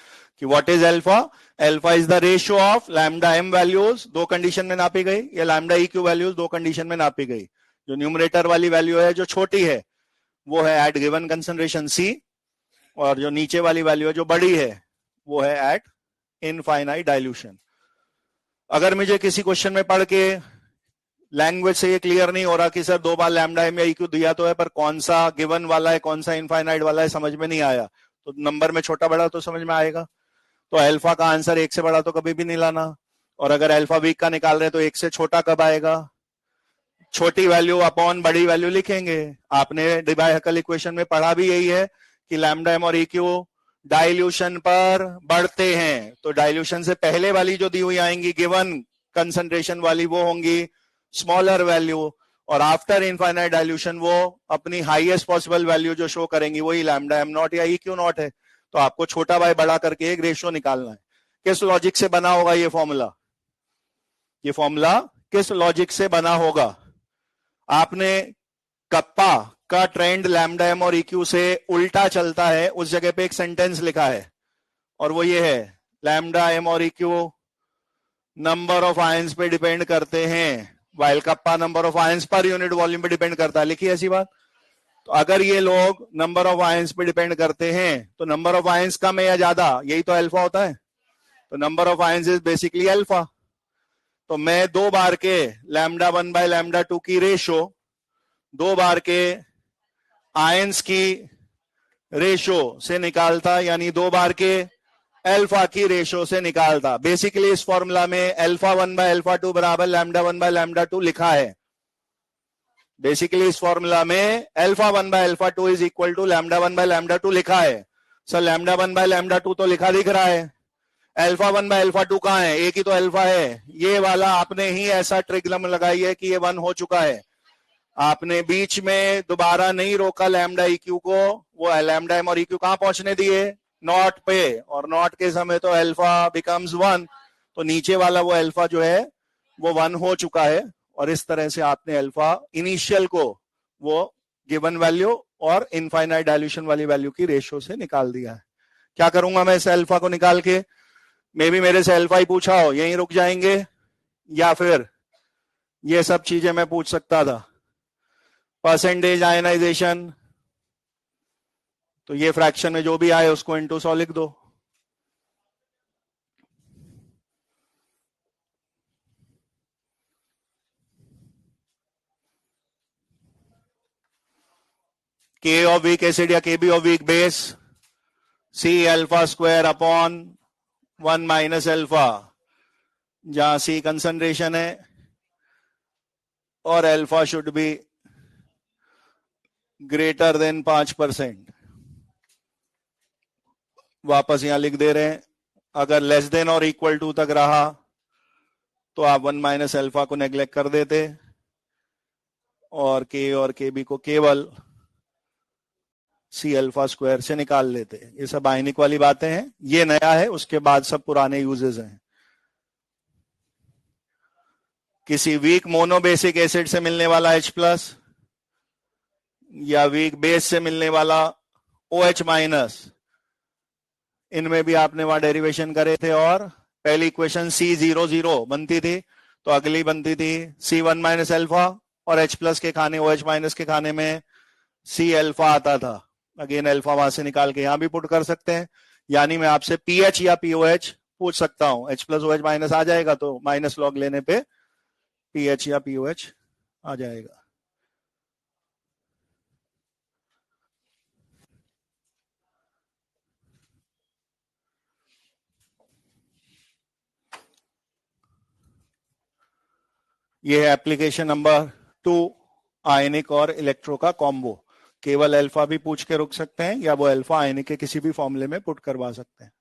कि what is alpha, alpha is the ratio of lambda M values, 2 condition में नापी गई, या लैम्डा EQ वैल्यूज 2 कंडीशन में नापी गई। जो न्यूमरेटर वाली वैल्यू है जो छोटी है वो है एट गिवन कंसंट्रेशन C, और जो नीचे वाली वैल्यू है जो बड़ी है वो है एट इनफाइनाइट डाइल्यूशन। अगर मुझे किसी क्वेश्चन में पढ़ के लैंग्वेज से ये क्लियर नहीं हो रहा कि सर 2 बार लैम्डा एम या EQ दिया तो है पर कौन सा गिवन वाला है कौन सा इनफाइनाइट वाला है समझ में नहीं आया, तो नंबर में छोटा बड़ा तो समझ में आएगा। तो अल्फा का आंसर 1 से बड़ा तो कभी भी नहीं लाना, और अगर अल्फा वीक का निकाल रहे हैं तो 1 से छोटा कब आएगा? छोटी वैल्यू अपॉन बड़ी वैल्यू लिखेंगे। आपने डिबाई-हक्केल इक्वेशन में पढ़ा भी यही है कि लैम्डा एम और EQ डाइल्यूशन पर बढ़ते हैं, तो डाइल्यूशन से पहले वाली जो दी हुई आएंगी गिवन कंसंट्रेशन वाली वो होंगी स्मॉलर वैल्यू, और आफ्टर इनफाइनाइट डाइल्यूशन वो अपनी हाईएस्ट पॉसिबल वैल्यू जो शो करेंगी वही लैम्डा एम नॉट या EQ नॉट है। तो आपको छोटा बाय बड़ा करके एक रेशियो निकालना है। किस लॉजिक से बना होगा ये फॉर्मूला? ये फॉर्मूला किस लॉजिक से बना होगा? आपने कप्पा का ट्रेंड लैम्डा एम और इक्यू से उल्टा चलता है, उस जगह पे एक सेंटेंस लिखा है और वो ये है, लैम्डा एम और इक्यू नंबर ऑफ आयंस पे डिपेंड करते हैं, while kappa number of ions per unit volume पे डिपेंड करता है। लिखिए ऐसी बात। तो अगर ये लोग नंबर ऑफ आयंस पे डिपेंड करते हैं तो नंबर ऑफ आयंस कम है या ज्यादा, यही तो अल्फा होता है। तो number of ions is basically alpha. तो मैं 2 बार के लैम्डा 1 बाय लैम्डा 2 की रेशो, 2 बार के आयंस की रेशो से निकालता, यानी 2 बार के अल्फा की रेशो से निकालता। बेसिकली इस फॉर्मूला में अल्फा 1 बाय अल्फा 2 बराबर लैम्डा 1 बाय लैम्डा 2 लिखा है। बेसिकली इस फॉर्मूला में alpha 1 by alpha 2 is equal to lambda 1 by lambda 2 लिखा है। सर लैम्डा 1 बाय लैम्डा 2 तो लिखा दिख रहा है, अल्फा 1 बाय अल्फा 2 कहां है? एक ही तो अल्फा है। ये वाला आपने ही ऐसा ट्रिग्नम लगाई है कि ये 1 हो चुका है। आपने बीच में दोबारा नहीं रोका लैम्डा इक्यू को, वो लैम्डा एम और इक्यू कहां पहुंचने दिए? नॉट पे, और नॉट के समय तो अल्फा बिकम्स 1, तो नीचे वाला वो अल्फा जो है वो 1 हो चुका है। और इस तरह से आपने अल्फा इनिशियल को वो गिवन वैल्यू और इनफाइनाइट डायल्यूशन वाली वैल्यू की रेशियो से निकाल दिया है। क्या करूंगा मैं इस अल्फा को निकाल के? मे भी मेरे से अल्फा ही पूछा हो, यहीं रुक जाएंगे, या फिर ये सब चीजें मैं पूछ सकता था। परसेंटेज आयनाइजेशन, तो ये फ्रैक्शन में जो भी आए उसको इनटू 100 लिख दो। के ऑफ वीक एसिड या K b of weak base, C alpha square upon 1 minus alpha, जहां सी कंसंट्रेशन है और alpha should be greater than 5%। वापस यहां लिख दे रहे हैं, अगर लेस देन और इक्वल टू तक रहा तो आप 1 माइनस अल्फा को नेग्लेक्ट कर देते और के और के बी को केवल सी अल्फा स्क्वायर से निकाल लेते। ये सब आयनिक वाली बातें हैं, ये नया है, उसके बाद सब पुराने यूजेस हैं। किसी वीक मोनोबेसिक एसिड से मिलने वाला H+ या वीक बेस से मिलने वाला OH-, इनमें भी आपने वहां डेरिवेशन करे थे और पहली इक्वेशन C00 बनती थी, तो अगली बनती थी C1 माइनस अल्फा, और H+ के खाने OH- के खाने में C अल्फा आता था। अगेन अल्फा वहां से निकाल के यहां भी पुट कर सकते हैं, यानी मैं आपसे पीएच या पीओएच पूछ सकता हूं। H+OH- आ जाएगा तो माइनस लॉग लेने पे पीएच या पीओएच आ जाएगा। ये है एप्लीकेशन नंबर 2, आयनिक और इलेक्ट्रो का कॉम्बो। केवल अल्फा भी पूछ के रुक सकते हैं या वो अल्फा आयनिक के किसी भी फॉर्मूले में पुट करवा सकते हैं।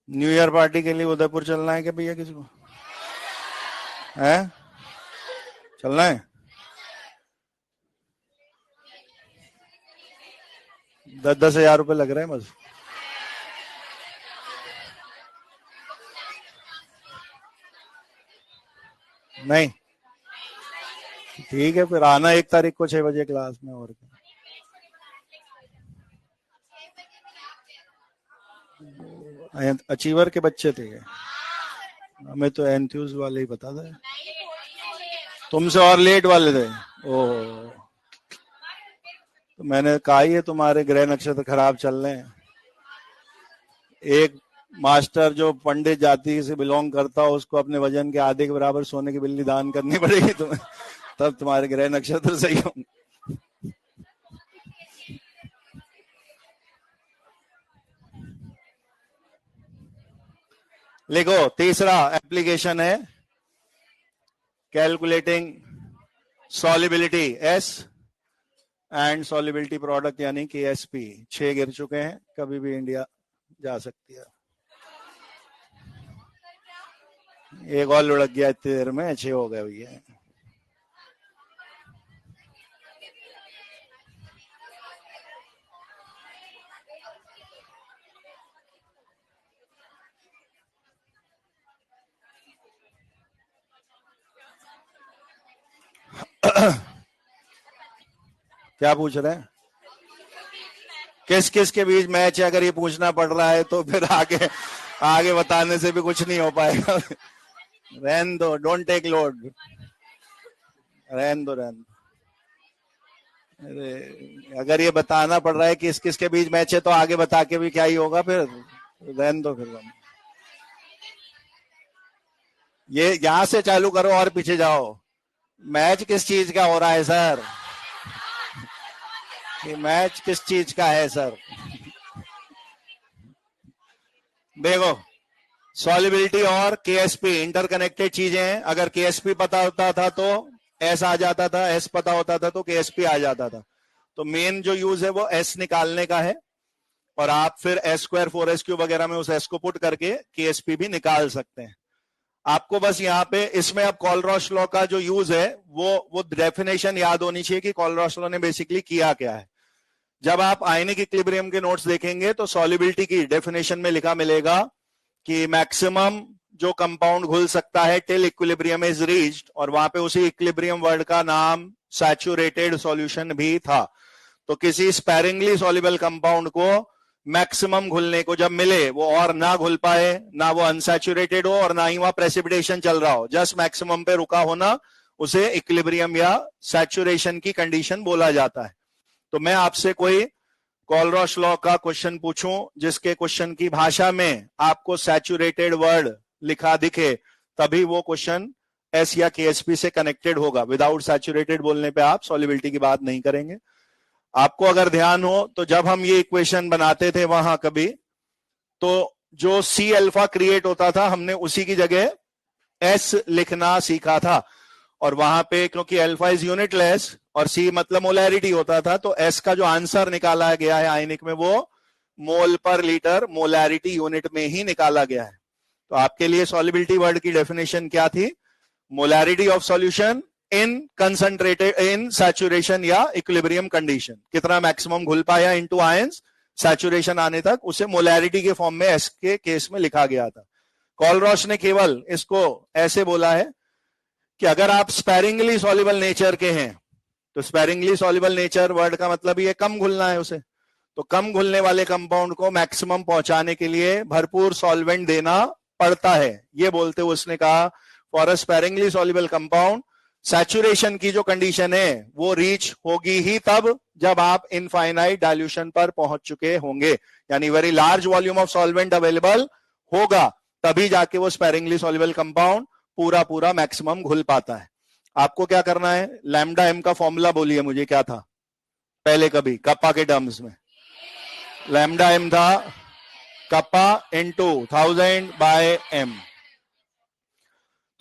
न्यू ईयर पार्टी के लिए उदयपुर चलना है क्या भैया? किसी को है चलना है? 10-10 हजार रुपए लग रहे हैं बस। नहीं ठीक है, फिर आना 1 तारीख को 6 बजे क्लास में। और क्या, अचीवर के बच्चे थे ये, हमें तो एंथ्यूज वाले ही पता था, तुमसे और लेट वाले थे। ओह, तो मैंने कहा ही है तुम्हारे ग्रह नक्षत्र खराब चल रहे हैं। एक मास्टर जो पंडित जाति से बिलोंग करता हो उसको अपने वजन के आधे के बराबर सोने की बिल्ली दान करनी पड़ेगी तुम्हें, तब तुम्हारे ग्रह नक्षत्र सही होंगे। लिखो, तीसरा एप्लीकेशन है calculating solubility S and solubility product यानी KSP 6 गिर चुके हैं, कभी भी इंडिया जा सकती है। एक और लुढ़क गया इतनी देर में, 6 हो गए भैया। क्या पूछ रहे हैं? किस किस के बीच मैच है? अगर ये पूछना पड़ रहा है तो फिर आगे आगे बताने से भी कुछ नहीं हो पाएगा। रहन दो, डोंट टेक लोड, रहन दो रहन दो। अरे अगर ये बताना पड़ रहा है कि किस किस के बीच मैच है तो आगे बता के भी क्या ही होगा, फिर रहन दो। फिर ये यहां से चालू करो और पीछे जाओ। मैच किस चीज का हो रहा है सर? ये मैच किस चीज का है सर? देखो, सॉल्युबिलिटी और KSP इंटरकनेक्टेड चीजें हैं। अगर KSP पता होता था तो S आ जाता था, S पता होता था तो KSP आ जाता था। तो मेन जो यूज है वो S निकालने का है, और आप फिर S² 4S³ वगैरह में उस S को पुट करके KSP भी निकाल सकते हैं। आपको बस यहाँ पे इसमें अब कॉलरॉश लॉ का जो यूज है वो डेफिनेशन याद होनी चाहिए कि कॉलरॉश लॉ ने बेसिकली किया क्या है। जब आप आयनिक इक्विलिब्रियम के नोट्स देखेंगे तो सॉल्युबिलिटी की डेफिनेशन में लिखा मिलेगा कि मैक्सिमम जो कंपाउंड घुल सकता है टिल इक्विलिब्रियम इज रीच्ड, और वहां पे उसी इक्विलिब्रियम वर्ड का नाम सैचुरेटेड सॉल्यूशन भी था। तो किसी स्पैरिंगली सॉल्युबल कंपाउंड को मैक्सिमम घुलने को जब मिले, वो और ना घुल पाए, ना वो अनसैचुरेटेड हो और ना ही वहां प्रेसिपिटेशन चल रहा हो, जस्ट मैक्सिमम पे रुका होना, उसे इक्विलिब्रियम या सैचुरेशन की कंडीशन बोला जाता है। तो मैं आपसे कोई कॉलरॉश लॉ का क्वेश्चन पूछूं जिसके क्वेश्चन की भाषा में आपको सैचुरेटेड वर्ड लिखा दिखे, तभी वो क्वेश्चन S या KSP से कनेक्टेड होगा। विदाउट सैचुरेटेड बोलने पे आप सॉल्युबिलिटी की बात नहीं करेंगे। आपको अगर ध्यान हो तो जब हम ये इक्वेशन बनाते थे वहां कभी, तो जो C अल्फा क्रिएट होता था हमने उसी की जगह S लिखना सीखा था, और वहां पे क्योंकि अल्फा इज यूनिटलेस और C मतलब मोलैरिटी होता था, तो S का जो आंसर निकाला गया है आयनिक में वो मोल पर लीटर मोलैरिटी यूनिट में ही निकाला गया है। तो आपके लिए सॉल्युबिलिटी वर्ड की डेफिनेशन क्या थी? Molarity of solution in concentrated in saturation या इक्विलिब्रियम कंडीशन, कितना मैक्सिमम घुल पाया इनटू आयंस सैचुरेशन आने तक, उसे मोलैरिटी के फॉर्म में S के केस में लिखा गया था। कॉलरॉश ने केवल इसको ऐसे बोला है कि अगर आप स्पैरिंगली सॉल्युबल नेचर के हैं, तो स्पैरिंगली सॉल्युबल नेचर वर्ड का मतलब ये कम घुलना है उसे, तो कम घुलने वाले कंपाउंड को मैक्सिमम पहुंचाने के लिए भरपूर सॉल्वेंट देना पड़ता है। ये बोलते हुए उसने कहा for a sparingly soluble compound saturation की जो कंडीशन है वो रीच होगी ही तब जब आप इनफाइनाइट डाइल्यूशन पर पहुंच चुके होंगे, यानी very large volume of solvent available होगा, तभी जाके वो स्पैरिंगली सॉल्युबल कंपाउंड पूरा पूरा मैक्सिमम घुल पाता है। आपको क्या करना है? लैम्डा एम का फॉर्मूला बोलिए मुझे, क्या था पहले कभी कप्पा के टर्म्स में? लैम्डा एम था कप्पा इनटू 1000/m।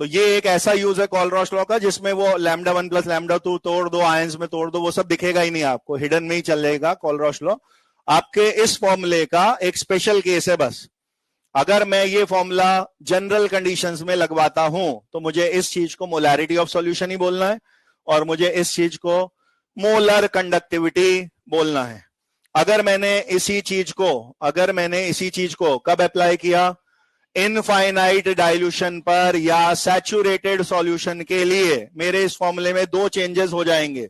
तो ये एक ऐसा यूज है कॉलरॉश लॉ का जिसमें वो लैम्डा 1 प्लस लैम्डा 2 तोड़ दो, आयंस में तोड़ दो, वो सब दिखेगा ही नहीं आपको, हिडन में ही चलेगा कॉलरॉश लॉ। आपके इस फॉर्मूले का एक स्पेशल केस है बस, अगर मैं ये फॉर्मूला जनरल कंडीशंस में लगवाता हूं तो मुझे इस चीज को मोलैरिटी ऑफ सॉल्यूशन ही बोलना है, और मुझे इस चीज को मोलर कंडक्टिविटी बोलना है। अगर मैंने इसी चीज को कब अप्लाई किया? इनफाइनाइट डाइल्यूशन पर या सैचुरेटेड सॉल्यूशन के लिए मेरे इस फॉर्मूले में दो चेंजेस हो जाएंगे।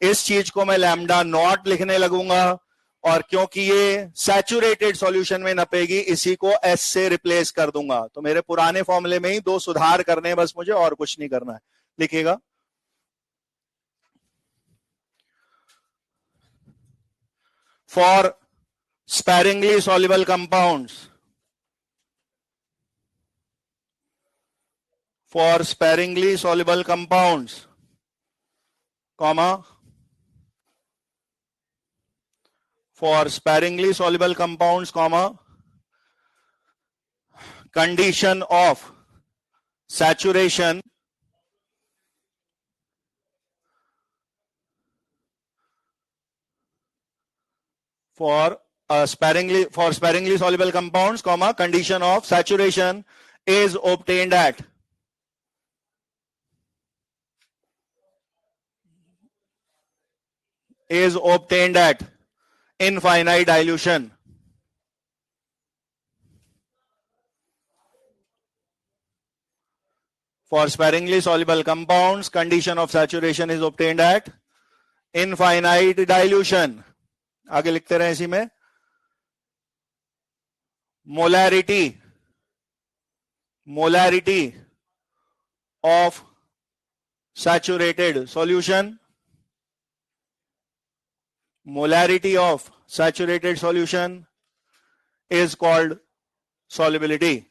इस चीज को मैं लैम्डा नॉट लिखने लगूंगा, और क्योंकि ये सैचुरेटेड सॉल्यूशन में नपेगी इसी को S से रिप्लेस कर दूंगा। तो मेरे पुराने फॉर्मूले में ही दो सुधार करने हैं बस मुझे, और कुछ नहीं करना है। लिखिएगा, for sparingly soluble compounds, for sparingly soluble compounds, comma, for sparingly soluble compounds, comma, condition of saturation for sparingly soluble compounds, comma, condition of saturation is obtained at infinite dilution. For sparingly soluble compounds, condition of saturation is obtained at infinite dilution. आगे लिखते रहे इसी में. Molarity of saturated solution. Molarity of saturated solution is called solubility.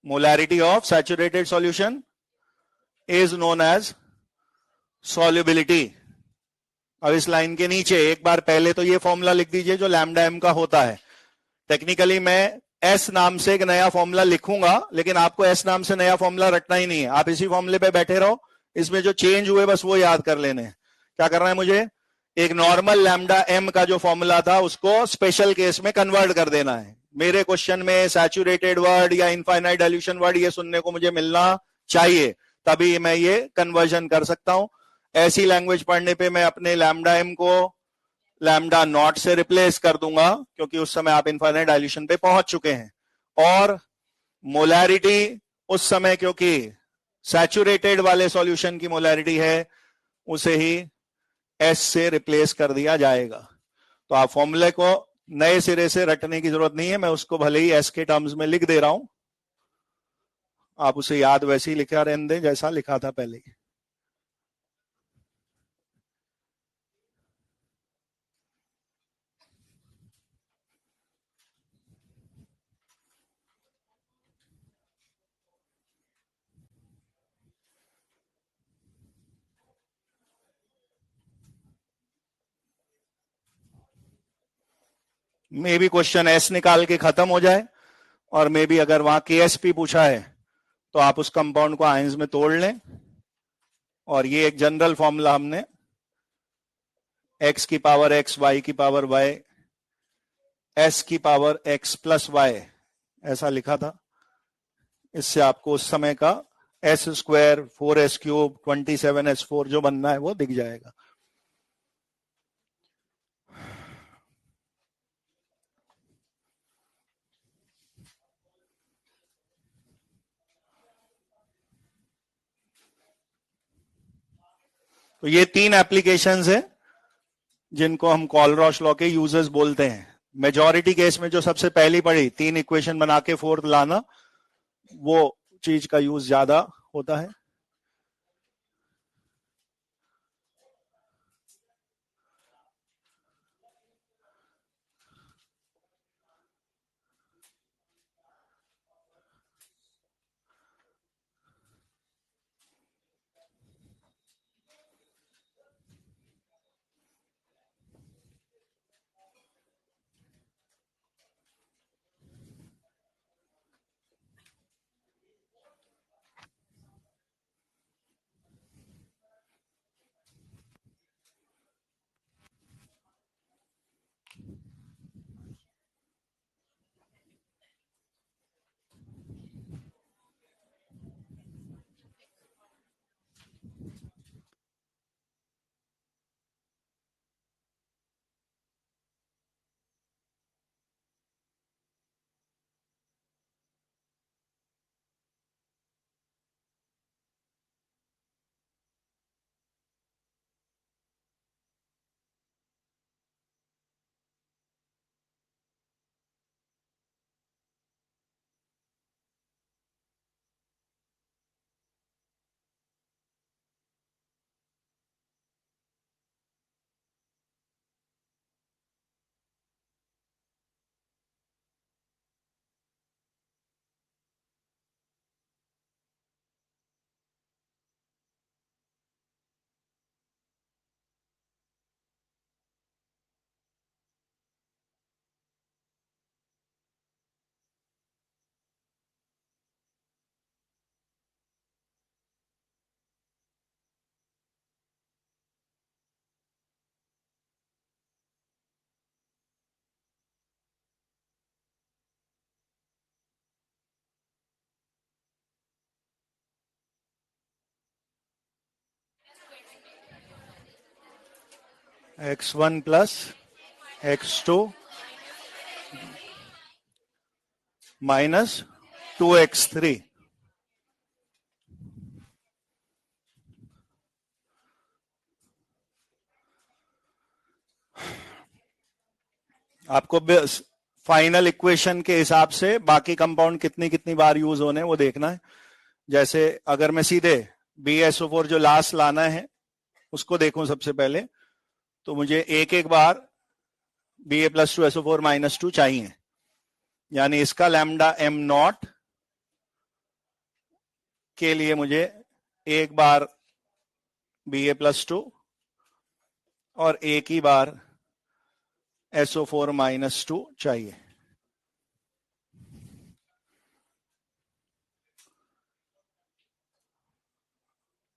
Molarity of saturated solution is known as solubility. अब इस line के नीचे एक बार पहले तो ये फॉर्मूला लिख दीजिए जो लैम्डा एम का होता है. टेक्निकली मैं एस नाम से एक नया फॉर्मूला लिखूंगा, लेकिन आपको एस नाम से नया फॉर्मूला रटना ही नहीं है. आप इसी फॉर्मूले पे बैठे रहो, इसमें जो चेंज हुए बस वो याद कर लेने. क्या करना है मुझे? एक नॉर्मल लैम्डा एम का जो फॉर्मूला था उसको स्पेशल केस में कन्वर्ट कर देना है. मेरे क्वेश्चन में सैचुरेटेड वर्ड या इनफाइनाइट डाइल्यूशन वर्ड ये सुनने को मुझे मिलना चाहिए, तभी मैं ये कन्वर्जन कर सकता हूं. ऐसी लैंग्वेज पढ़ने पे मैं अपने लैम्डा एम को लैम्डा नॉट से रिप्लेस कर दूंगा, क्योंकि उस समय आप इनफाइनाइट डाइल्यूशन पे पहुंच चुके हैं. और मोलैरिटी उस समय, क्योंकि सैचुरेटेड वाले सॉल्यूशन की मोलैरिटी है, उसे ही एस से रिप्लेस कर दिया जाएगा. तो आप फॉर्मूले को नए सिरे से रटने की जरूरत नहीं है, मैं उसको भले ही एस के टर्म्स में लिख दे रहा हूं, आप उसे याद वैसे ही लिखा रहने दें जैसा लिखा था पहले. मे भी क्वेश्चन एस निकाल के खत्म हो जाए, और मे भी अगर वहां के एस पी पूछा है तो आप उस कंपाउंड को आयंस में तोड़ लें. और ये एक जनरल फॉर्मूला हमने x की पावर x, y की पावर y, s की पावर x प्लस y ऐसा लिखा था. इससे आपको उस समय का S square 4s cube 27s4 जो बनना है वो दिख जाएगा. तो ये 3 एप्लीकेशंस है जिनको हम कॉलरॉश लॉ के यूजर्स बोलते हैं. मेजॉरिटी केस में जो सबसे पहली पड़ी 3 इक्वेशन बना के फोर्थ लाना, वो चीज का यूज ज्यादा होता है. x1 plus x2 minus 2x3। आपको फाइनल इक्वेशन के हिसाब से बाकी कंपाउंड कितनी कितनी बार यूज होने वो देखना है। जैसे अगर मैं सीधे BSO4 जो लास्ट लाना है उसको देखूं सबसे पहले, तो मुझे एक एक बार Ba+2SO4-2 चाहिए, यानी इसका लैम्डा m0 के लिए मुझे एक बार Ba+2 और एक ही बार SO4-2 चाहिए।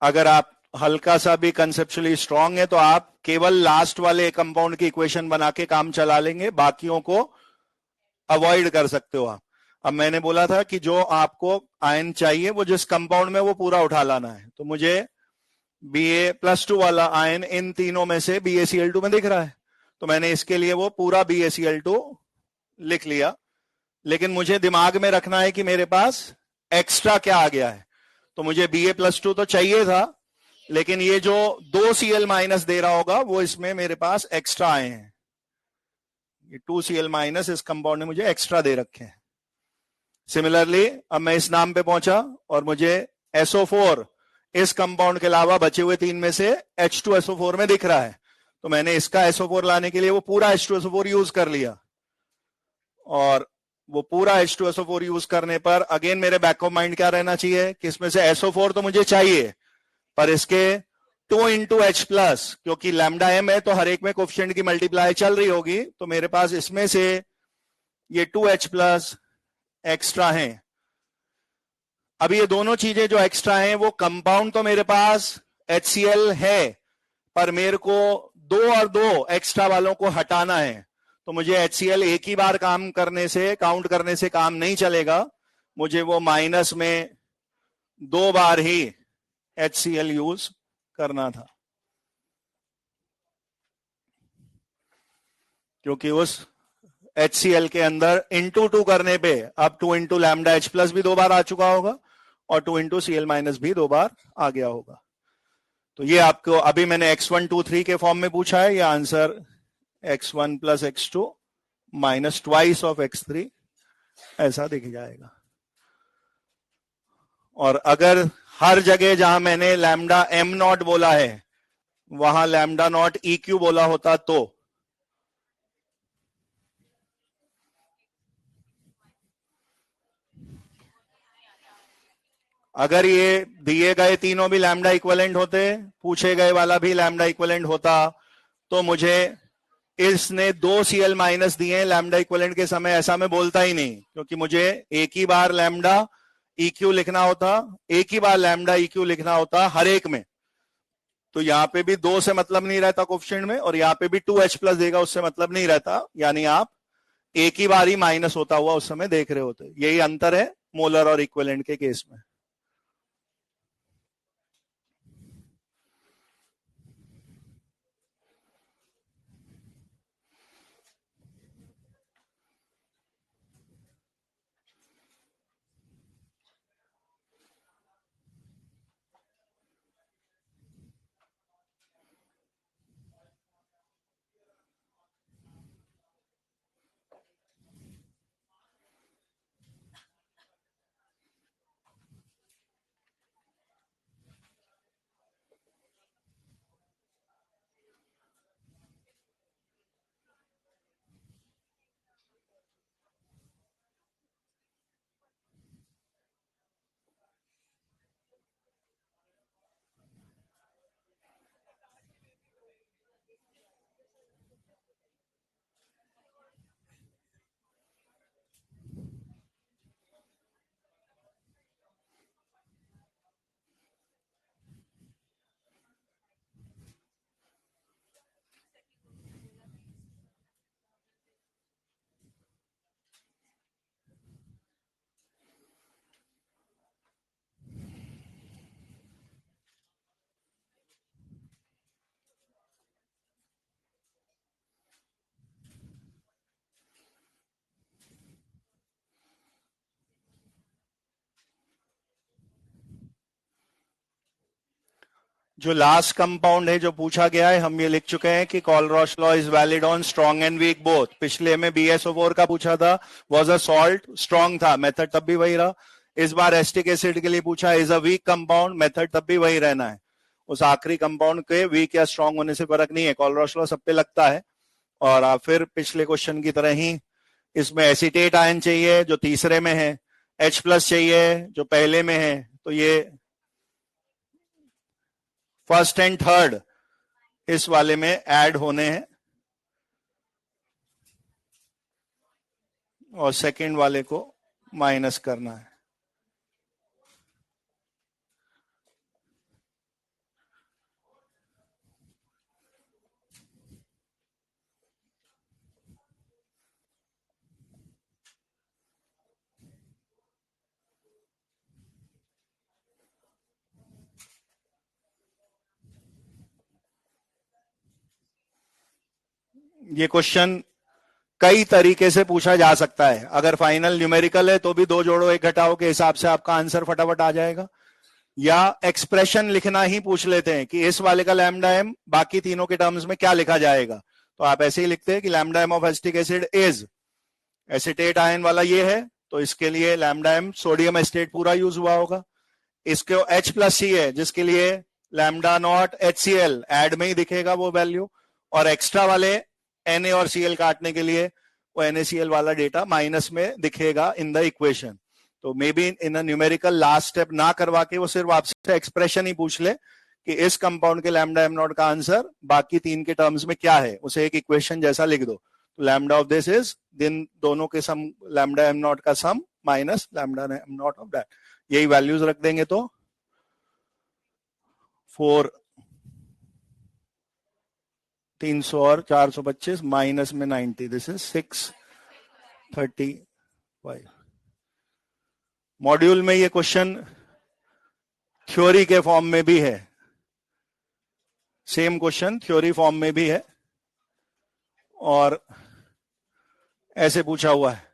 अगर आप हल्का सा भी कंसेप्चुअली स्ट्रांग है तो आप केवल लास्ट वाले कंपाउंड की इक्वेशन बना के काम चला लेंगे, बाकियों को अवॉइड कर सकते हो आप। अब मैंने बोला था कि जो आपको आयन चाहिए वो जिस कंपाउंड में वो पूरा उठा लाना है, तो मुझे Ba+2 वाला आयन इन तीनों में से BaCl2 में दिख रहा है, तो मैंने इसके लिए वो पूरा BaCl2 लिख लिया। लेकिन मुझे दिमाग में रखना है कि मेरे पास एक्स्ट्रा क्या आ गया है, तो मुझे Ba+2 तो चाहिए था, लेकिन ये जो 2Cl- दे रहा होगा वो इसमें मेरे पास एक्स्ट्रा आए हैं। ये 2Cl- इस कंपाउंड ने मुझे एक्स्ट्रा दे रखे हैं। सिमिलरली अब मैं इस नाम पे पहुंचा और मुझे SO4 इस कंपाउंड के अलावा बचे हुए तीन में से H2SO4 में दिख रहा है, तो मैंने इसका SO4 लाने के लिए वो पूरा H2SO4 यूज कर लिया। और वो पूरा H2SO4 यूज करने पर अगेन मेरे बैक ऑफ माइंड क्या रहना चाहिए कि इसमें से SO4 तो मुझे चाहिए, पर इसके 2 × H+, क्योंकि लैम्डा m है तो हर एक में कोफिशिएंट की मल्टीप्लाई चल रही होगी, तो मेरे पास इसमें से ये 2H+ एक्स्ट्रा हैं। अब ये दोनों चीजें जो एक्स्ट्रा हैं वो कंपाउंड तो मेरे पास HCl है, पर मेरे को दो और दो एक्स्ट्रा वालों को हटाना है, तो मुझे HCl एक ही बार काम करने से काउंट करने से काम नहीं चलेगा, मुझे वो माइनस में दो बार ही HCl यूज करना था, क्योंकि उस HCl के अंदर इंटू 2 करने पे अब 2 × λH+ भी दो बार आ चुका होगा और 2 × Cl- भी दो बार आ गया होगा। तो ये आपको अभी मैंने x1 2 3 के फॉर्म में पूछा है, ये answer x1 + x2 - twice of x3 ऐसा दिख जाएगा। और अगर हर जगह जहां मैंने लैम्डा m0 बोला है वहां लैम्डा नॉट EQ बोला होता, तो अगर ये दिए गए तीनों भी लैम्डा इक्विवेलेंट होते, पूछे गए वाला भी लैम्डा इक्विवेलेंट होता, तो मुझे इसने 2Cl- दिए लैम्डा इक्विवेलेंट के समय, ऐसा मैं बोलता ही नहीं, क्योंकि मुझे एक ही बार लैम्डा EQ लिखना होता, एक ही बार लैम्डा EQ लिखना होता हर एक में। तो यहां पे भी 2 से मतलब नहीं रहता कोफिशिएंट में, और यहां पे भी 2H+ देगा उससे मतलब नहीं रहता, यानी आप एक ही बार ही माइनस होता हुआ उस समय देख रहे होते। यही अंतर है मोलर और इक्विवेलेंट के केस में। जो लास्ट कंपाउंड है जो पूछा गया है, हम ये लिख चुके हैं कि Kohlrausch law is valid on strong and weak both. पिछले में BSO4 का पूछा था, वाज अ सॉल्ट, स्ट्रॉन्ग था, मेथड तब भी वही रहा। इस बार एस्टिक एसिड के लिए पूछा is a weak compound, method तब भी वही रहना है। उस आखिरी कंपाउंड के वीक या स्ट्रॉन्ग होने से फर्क नहीं है, कोलरॉश लॉ सब पे लगता है। और आप फिर पिछले क्वेश्चन की तरह ही इसमें एसिटेट आयन चाहिए जो तीसरे में है, H+ चाहिए जो पहले में है, तो ये फर्स्ट एंड थर्ड इस वाले में ऐड होने हैं और सेकंड वाले को माइनस करना है। ये क्वेश्चन कई तरीके से पूछा जा सकता है। अगर फाइनल न्यूमेरिकल है तो भी 2 जोड़ो 1 घटाओ के हिसाब से आपका आंसर फटाफट आ जाएगा, या एक्सप्रेशन लिखना ही पूछ लेते हैं कि इस वाले का लैम्डा एम बाकी तीनों के टर्म्स में क्या लिखा जाएगा, तो आप ऐसे ही लिखते हैं कि lambda M of acetic acid is, acetate ion वाला ये है तो इसके लिए लैम्डा एम सोडियम एसिटेट पूरा यूज हुआ होगा। इसके H+C है जिसके लिए लैम्डा नॉट HCl एड में ही दिखेगा वो वैल्यू, और एक्स्ट्रा वाले Na और Cl काटने के लिए वो NaCl वाला डेटा माइनस में दिखेगा इन द इक्वेशन। तो may be in numerical last step ना करवा के वो सिर्फ आपसे एक्सप्रेशन ही पूछ ले कि इस कंपाउंड के लैम्डा एम नॉट का आंसर बाकी 3 के टर्म्स में क्या है, उसे एक इक्वेशन जैसा लिख दो। तो लैम्डा ऑफ दिस इज दिन दोनों के सम, लैम्डा एम नॉट का sum minus lambda M naught of that, यही वैल्यूज रख देंगे तो 4 300 और 425 माइनस में 90, दिस इज 635। मॉड्यूल में ये क्वेश्चन थ्योरी के फॉर्म में भी है, सेम क्वेश्चन थ्योरी फॉर्म में भी है और ऐसे पूछा हुआ है।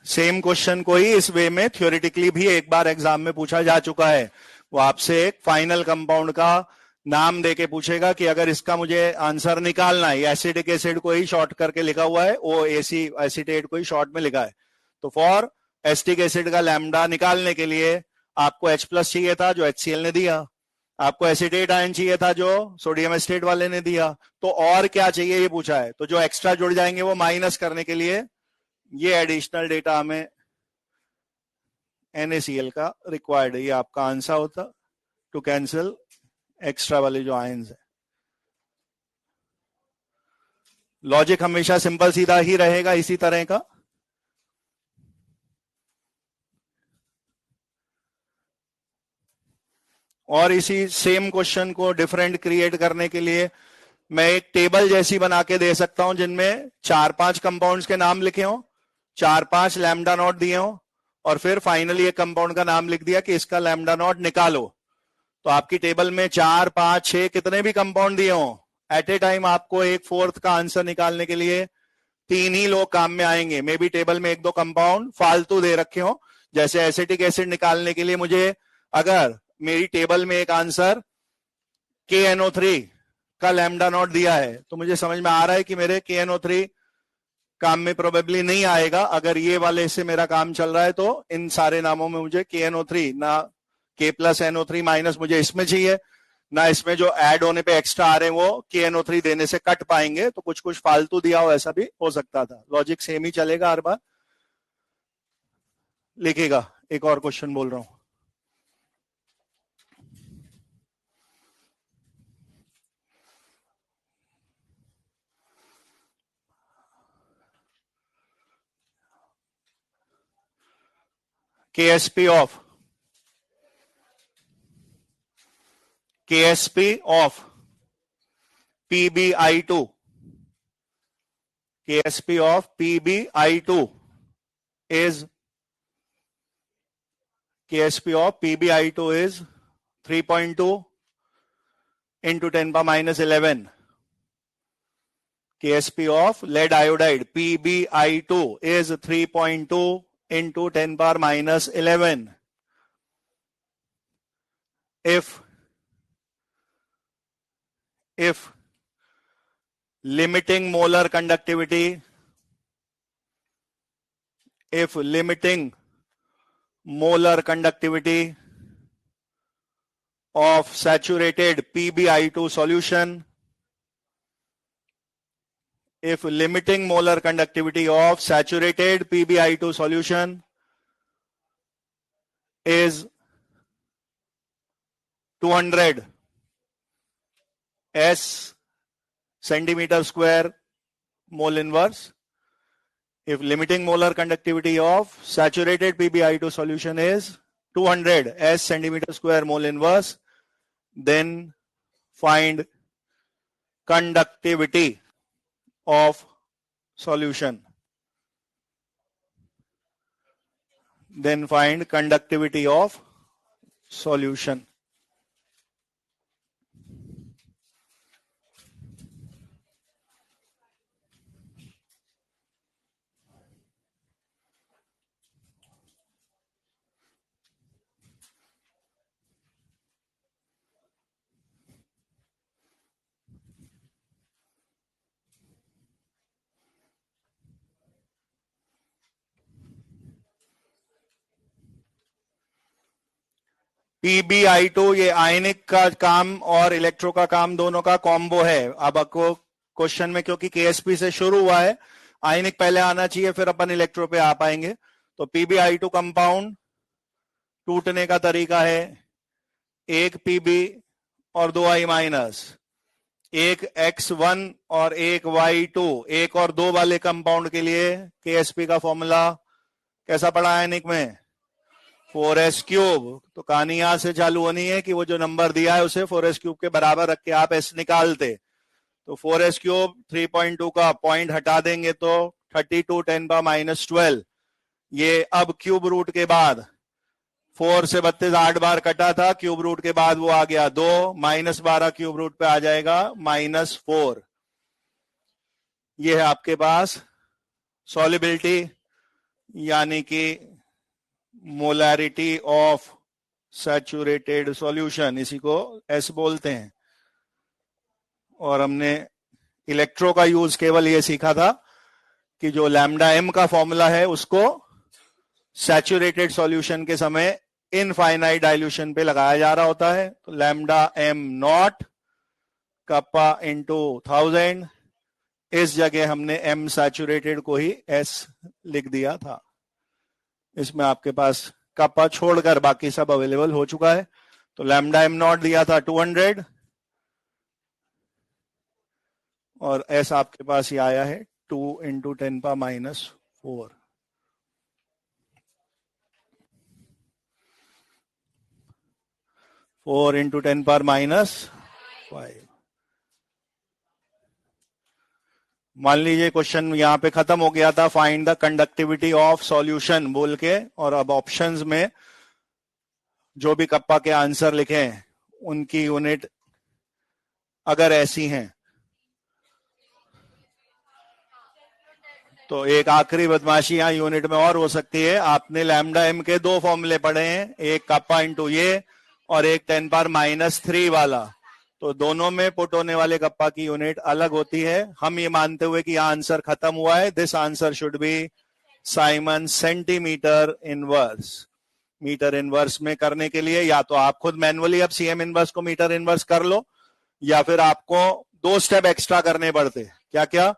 सेम क्वेश्चन को ही इस वे में थ्योरेटिकली भी एक बार एग्जाम में पूछा जा चुका है। वो आपसे एक फाइनल कंपाउंड का नाम देके पूछेगा कि अगर इसका मुझे आंसर निकालना है, एसिडिक एसिड को ही शॉर्ट करके लिखा हुआ है, ओ एसी एसिटेट को ही शॉर्ट में लिखा है, तो फॉर एसिटिक एसिड का लैम्डा निकालने के लिए आपको H+ चाहिए था जो HCl ने दिया, आपको एसिटेट आयन चाहिए था जो सोडियम एसिटेट वाले ने दिया, तो और क्या चाहिए ये पूछा है। तो जो एक्स्ट्रा जुड़ जाएंगे वो माइनस करने के लिए ये एडिशनल डेटा हमें NaCl का रिक्वायर्ड है, ये आपका आंसर होता टू कैंसिल एक्स्ट्रा वाले जो आयंस है। लॉजिक हमेशा सिंपल सीधा ही रहेगा इसी तरह का। और इसी सेम क्वेश्चन को डिफरेंट क्रिएट करने के लिए मैं एक टेबल जैसी बना के दे सकता हूं जिनमें 4-5 कंपाउंड्स के नाम लिखे हों, 4-5 लैम्डा नॉट दिए हों, और फिर फाइनली एक कंपाउंड का नाम लिख दिया कि इसका लैम्डा नॉट निकालो। तो आपकी टेबल में 4, 5, 6 कितने भी कंपाउंड दिए हों, एट ए टाइम आपको एक फोर्थ का आंसर निकालने के लिए 3 ही लोग काम में आएंगे। मे बी टेबल में 1-2 कंपाउंड फालतू दे रखे हो, जैसे एसिटिक एसिड निकालने के लिए मुझे अगर मेरी टेबल में एक आंसर KNO3 का लैम्डा नॉट दिया है तो मुझे समझ में आ रहा है कि मेरे KNO3 काम में प्रोबेबली नहीं आएगा। अगर ये वाले से मेरा काम चल रहा है तो इन सारे नामों में मुझे KNO3 ना K+NO3 माइनस मुझे इसमें चाहिए, ना इसमें जो ऐड होने पे एक्स्ट्रा आ रहे हैं वो KNO3 देने से कट पाएंगे, तो कुछ कुछ फालतू दिया हो ऐसा भी हो सकता था। लॉजिक सेम ही चलेगा हर बार। लिखेगा, एक और क्वेश्चन बोल रहा हूं। KSP of PbI2, KSP of PbI2 is 3.2 into 10 power minus 11. KSP of lead iodide PbI2 is 3.2 into 10 power minus 11. If limiting molar conductivity of saturated PbI2 solution, if limiting molar conductivity of saturated PbI2 solution is 200 S centimeter square mole inverse, if limiting molar conductivity of saturated PbI2 solution is 200 S centimeter square mole inverse, then find conductivity of solution. Then find conductivity of solution. PbI2 ये आयनिक का काम और electro का काम दोनों का combo है. अब आपको क्वेश्चन में क्योंकि KSP से शुरू हुआ है, आयनिक पहले आना चाहिए, फिर अपन इलेक्ट्रो पे आ पाएंगे. तो PbI2 कंपाउंड टूटने का तरीका है एक Pb और 2 I माइनस, एक X1 और एक Y2. एक और दो वाले कंपाउंड के लिए KSP का फॉर्मूला कैसा पड़ा आयनिक में? 4s cube. तो कहानी यहां से चालू होनी है कि वो जो नंबर दिया है उसे 4s क्यूब के बराबर रख के आप s निकालते. तो 4s क्यूब 3.2 का पॉइंट हटा देंगे तो 32 10 पावर माइनस 12. ये अब क्यूब रूट के बाद 4 से 32 8 बार कटा था, क्यूब रूट के बाद वो आ गया 2, माइनस 12 क्यूब रूट पे आ जाएगा -4. ये है आपके पास सॉल्युबिलिटी यानी कि मोलैरिटी ऑफ सैचुरेटेड सॉल्यूशन, इसी को S बोलते हैं. और हमने इलेक्ट्रो का यूज केवल ये सीखा था कि जो लैम्डा m का फॉर्मूला है उसको सैचुरेटेड सॉल्यूशन के समय इनफाइनाइट डाइल्यूशन पे लगाया जा रहा होता है. तो lambda m not kappa into 1000, इस जगह हमने m सैचुरेटेड को ही S लिख दिया था. इसमें आपके पास कप्पा छोड़कर बाकी सब अवेलेबल हो चुका है. तो लैम्डा m नॉट दिया था 200 और S आपके पास ये आया है 2 into 10 power minus 4. Four into 10 power minus 5. मान लीजिए क्वेश्चन यहां पे खत्म हो गया था, find the conductivity of solution बोल के. और अब ऑप्शंस में जो भी कप्पा के आंसर लिखे हैं उनकी यूनिट अगर ऐसी हैं तो एक आखिरी बदमाशी यहां यूनिट में और हो सकती है. आपने लैम्डा m के दो फॉर्मूले पढ़े हैं, एक कप्पा इंटू ये और एक 10 पावर माइनस 3 वाला. तो दोनों में पुट होने वाले कप्पा की यूनिट अलग होती है. हम ये मानते हुए कि यहां आंसर खत्म हुआ है, this answer should be siemens centimetre inverse. Metre inverse में करने के लिए या तो आप खुद मैनुअली अब CM इनवर्स को मीटर इनवर्स कर लो, या फिर आपको 2 स्टेप एक्स्ट्रा करने पड़ते. क्या क्या?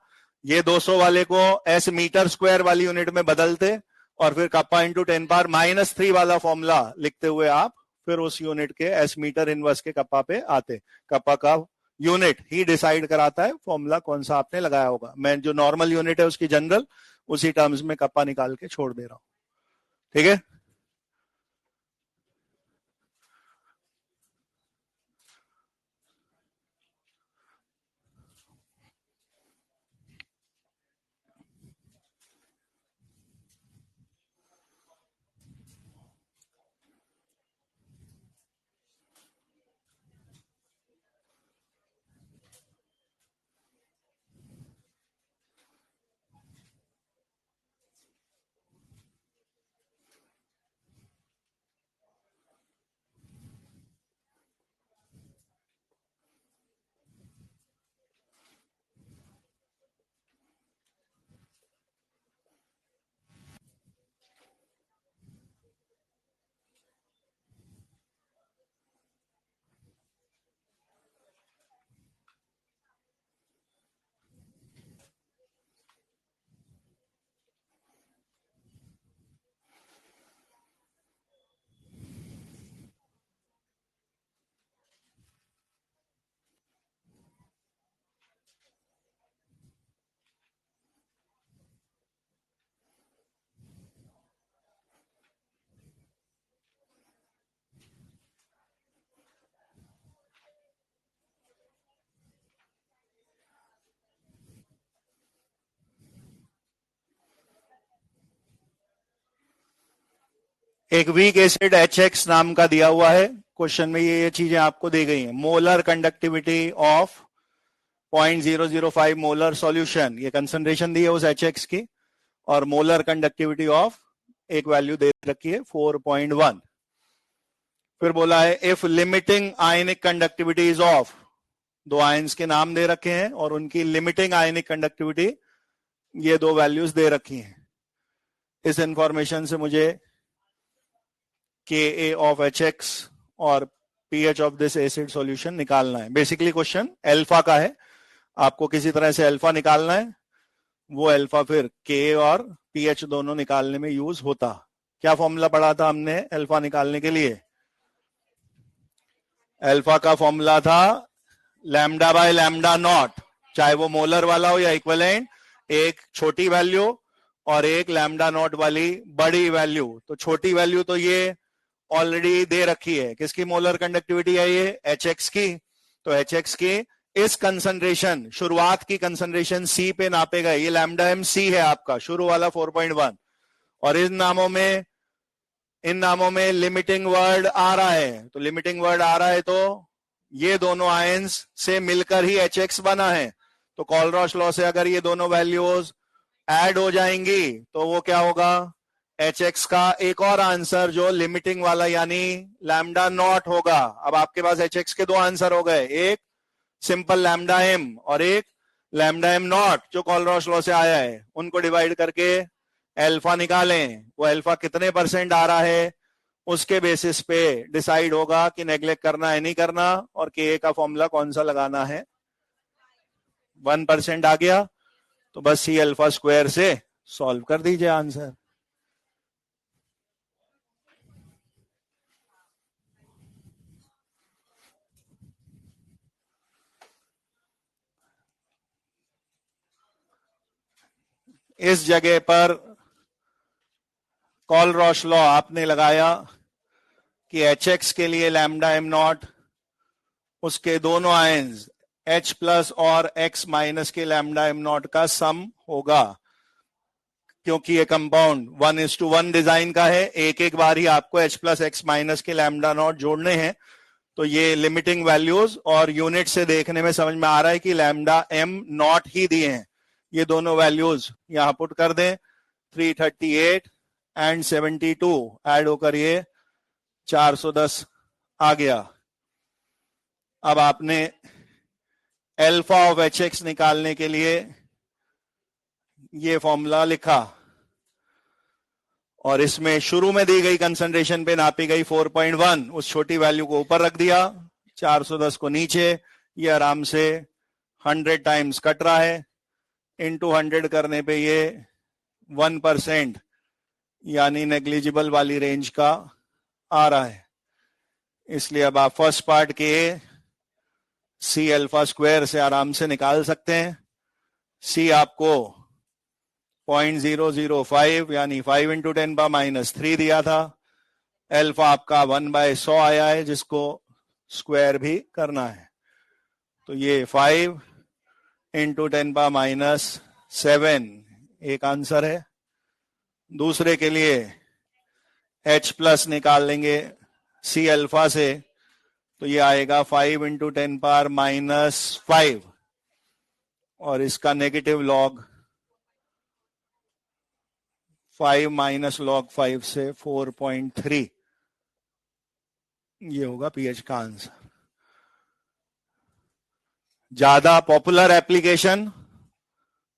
ये 200 वाले को S मीटर स्क्वायर वाली यूनिट में बदलते और फिर कप्पा इंटू 10 पावर माइनस 3 वाला फॉर्मूला लिखते हुए आप फिर उस यूनिट के S मीटर इनवर्स के कप्पा पे आते. कप्पा का यूनिट ही डिसाइड कराता है फॉर्मूला कौन सा आपने लगाया होगा. मैं जो नॉर्मल यूनिट है उसकी जनरल उसी टर्म्स में कप्पा निकाल के छोड़ दे रहा हूं. ठीक है. एक वीक एसिड HX नाम का दिया हुआ है क्वेश्चन में, ये चीजें आपको दी गई हैं। Molar conductivity of 0.005 molar solution, ये कंसंट्रेशन दी है उस HX की, और मोलर कंडक्टिविटी ऑफ एक वैल्यू दे रखी है 4.1। फिर बोला है if limiting ionic conductivity is of, दो आयंस के नाम दे रखे हैं और उनकी लिमिटिंग आयनिक कंडक्टिविटी ये दो वैल्यूज दे रखी हैं। इस इंफॉर्मेशन से मुझे Ka ऑफ HX और pH of this acid solution निकालना है। बेसिकली क्वेश्चन अल्फा का है, आपको किसी तरह से अल्फा निकालना है, वो अल्फा फिर Ka और pH दोनों निकालने में यूज होता। क्या फॉर्मूला पढ़ा था हमने अल्फा निकालने के लिए? अल्फा का फॉर्मूला था लैम्डा बाय लैम्डा नॉट, चाहे वो मोलर वाला हो या इक्विवेलेंट, एक छोटी वैल्यू और एक लैम्डा नॉट वाली बड़ी वैल्यू। तो छोटी वैल्यू तो ये ऑलरेडी दे रखी है, किसकी मोलर कंडक्टिविटी है ये? HX की। तो HX की इस कंसंट्रेशन, शुरुआत की कंसंट्रेशन C पे नापे गए, ये लैम्डा एम C है आपका शुरू वाला 4.1, और इन नामों में लिमिटिंग वर्ड आ रहा है। तो लिमिटिंग वर्ड आ रहा है तो ये दोनों आयंस से मिलकर ही HX बना है। तो कॉलरॉश लॉ से अगर ये दोनों वैल्यूज ऐड हो जाएंगी तो वो क्या होगा? HX का एक और आंसर जो लिमिटिंग वाला यानी लैम्डा नॉट होगा। अब आपके पास HX के दो आंसर हो गए, एक सिंपल लैम्डा एम और एक लैम्डा एम नॉट जो कॉलरॉश लॉ से आया है। उनको डिवाइड करके अल्फा निकालें, वो अल्फा कितने % आ रहा है उसके बेसिस पे डिसाइड होगा कि नेग्लेक्ट करना है नहीं करना, और के का फॉर्मूला कौन सा लगाना है। 1% आ गया तो बस C अल्फा स्क्वायर से सॉल्व कर दीजिए आंसर। इस जगह पर कॉलरॉश लॉ आपने लगाया कि HX के लिए लैम्डा एम नॉट उसके दोनों आयंस H प्लस और X माइनस के लैम्डा एम नॉट का सम होगा, क्योंकि ये कंपाउंड 1:1 डिजाइन का है, एक एक बार ही आपको H प्लस X माइनस के लैम्डा नॉट जोड़ने हैं। तो ये लिमिटिंग वैल्यूज और यूनिट से देखने में समझ में आ रहा है कि लैम्डा एम नॉट ही दिए हैं। ये दोनों वैल्यूज यहां पुट कर दें, 338 एंड 72 ऐड होकर ये 410 आ गया। अब आपने अल्फा ऑफ HX निकालने के लिए ये फॉर्मूला लिखा और इसमें शुरू में दी गई कंसंट्रेशन पे नापी गई 4.1, उस छोटी वैल्यू को ऊपर रख दिया, 410 को नीचे। ये आराम से 100 टाइम्स कट रहा है, इनटू 100 करने पे ये 1% यानी नेग्लिजिबल वाली रेंज का आ रहा है। इसलिए अब आप फर्स्ट पार्ट के C अल्फा स्क्वायर से आराम से निकाल सकते हैं। C आपको 0.005 यानी 5 × 10⁻³ दिया था। अल्फा आपका 1/100 आया है जिसको स्क्वायर भी करना है। तो ये 5 × 10⁻7 एक आंसर है। दूसरे के लिए H प्लस निकाल लेंगे C अल्फा से, तो ये आएगा 5 × 10⁻5 और इसका नेगेटिव लॉग 5 माइनस लॉग 5 से 4.3, ये होगा pH का आंसर। ज्यादा पॉपुलर एप्लीकेशन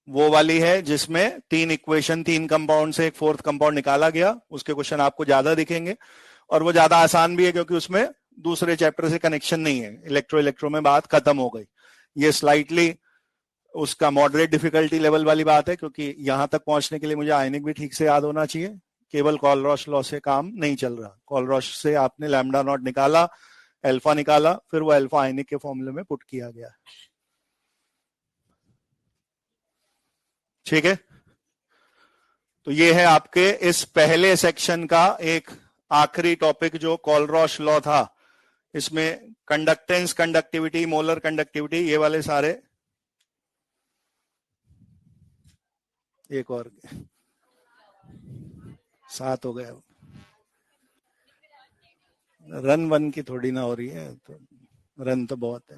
वो वाली है जिसमें 3 इक्वेशन 3 कंपाउंड से एक फोर्थ कंपाउंड निकाला गया, उसके क्वेश्चन आपको ज्यादा दिखेंगे और वो ज्यादा आसान भी है क्योंकि उसमें दूसरे चैप्टर से कनेक्शन नहीं है। इलेक्ट्रो में बात खत्म हो गई। ये स्लाइटली उसका मॉडरेट डिफिकल्टी लेवल वाली बात है, क्योंकि यहां तक पहुंचने के लिए मुझे आयनिक भी ठीक से याद होना चाहिए। केवल कॉलरॉश लॉ से काम नहीं चल रहा। कॉलरॉश से आपने लैम्डा नॉट निकाला, अल्फा निकाला, फिर वो अल्फा आयनिक के फॉर्मूले में पुट किया गया। ठीक है, तो ये है आपके इस पहले सेक्शन का एक आखिरी टॉपिक जो कॉलरॉश लॉ था। इसमें कंडक्टेंस, कंडक्टिविटी, मोलर कंडक्टिविटी, ये वाले सारे, एक और 7 हो गए। रन वन की थोड़ी ना हो रही है, तो रन तो बहुत है।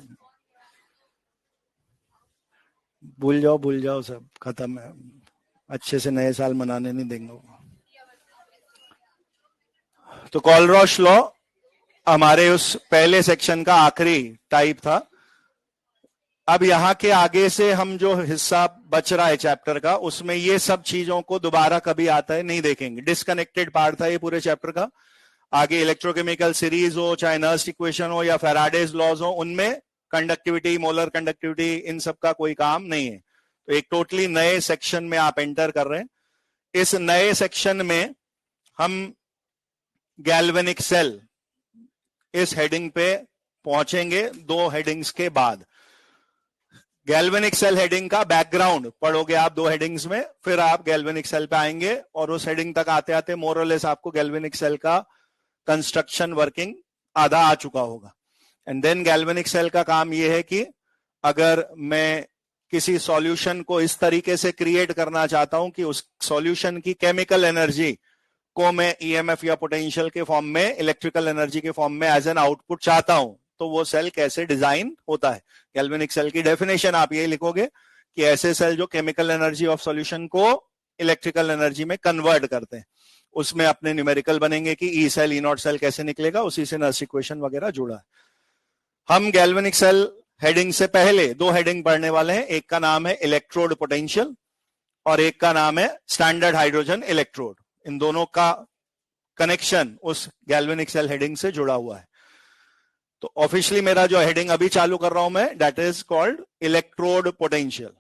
भूल जाओ सब खत्म है, अच्छे से नए साल मनाने नहीं देंगे। तो कॉलरॉश लॉ हमारे उस पहले सेक्शन का आखिरी टाइप था। अब यहां के आगे से हम जो हिस्सा बच रहा है चैप्टर का, उसमें ये सब चीजों को दोबारा कभी आता है नहीं देखेंगे। डिस्कनेक्टेड पार्ट था ये पूरे चैप्टर का। आगे इलेक्ट्रोकेमिकल सीरीज हो, चाहे नर्स इक्वेशन हो या फैराडेज लॉज हो, उनमें कंडक्टिविटी, मोलर कंडक्टिविटी, इन सब का कोई काम नहीं है। तो एक टोटली नए सेक्शन में आप एंटर कर रहे हैं। इस नए सेक्शन में हम गैल्वेनिक सेल इस हेडिंग पे पहुंचेंगे, दो हेडिंग्स के बाद। गैल्वेनिक सेल हेडिंग का बैकग्राउंड पढ़ोगे आप दो हेडिंग्स में, फिर आप गैल्वेनिक सेल पे आएंगे और उस हेडिंग तक आते आते मोरलेस आपको गैल्वेनिक सेल का कंस्ट्रक्शन वर्किंग आधा आ चुका होगा। एंड देन गैल्वेनिक सेल का काम यह है कि अगर मैं किसी सॉल्यूशन को इस तरीके से क्रिएट करना चाहता हूं कि उस सॉल्यूशन की केमिकल एनर्जी को मैं ईएमएफ या पोटेंशियल के फॉर्म में, इलेक्ट्रिकल एनर्जी के फॉर्म में एज एन आउटपुट चाहता हूं, तो वो सेल कैसे डिजाइन होता है। गैल्वेनिक सेल की डेफिनेशन आप यही लिखोगे कि ऐसे सेल जो केमिकल एनर्जी ऑफ सॉल्यूशन को इलेक्ट्रिकल एनर्जी में कन्वर्ट करते हैं। उसमें अपने न्यूमेरिकल बनेंगे कि E cell, E naught cell कैसे निकलेगा, उसी से नर्स इक्वेशन वगैरह जुड़ा है। हम गैल्वेनिक सेल हेडिंग से पहले दो हेडिंग पढ़ने वाले हैं। एक का नाम है इलेक्ट्रोड पोटेंशियल और एक का नाम है स्टैंडर्ड हाइड्रोजन इलेक्ट्रोड। इन दोनों का कनेक्शन उस गैल्वेनिक सेल हेडिंग से जुड़ा हुआ है। तो ऑफिशियली मेरा जो हेडिंग अभी चालू कर रहा हूं मैं, that is called electrode potential.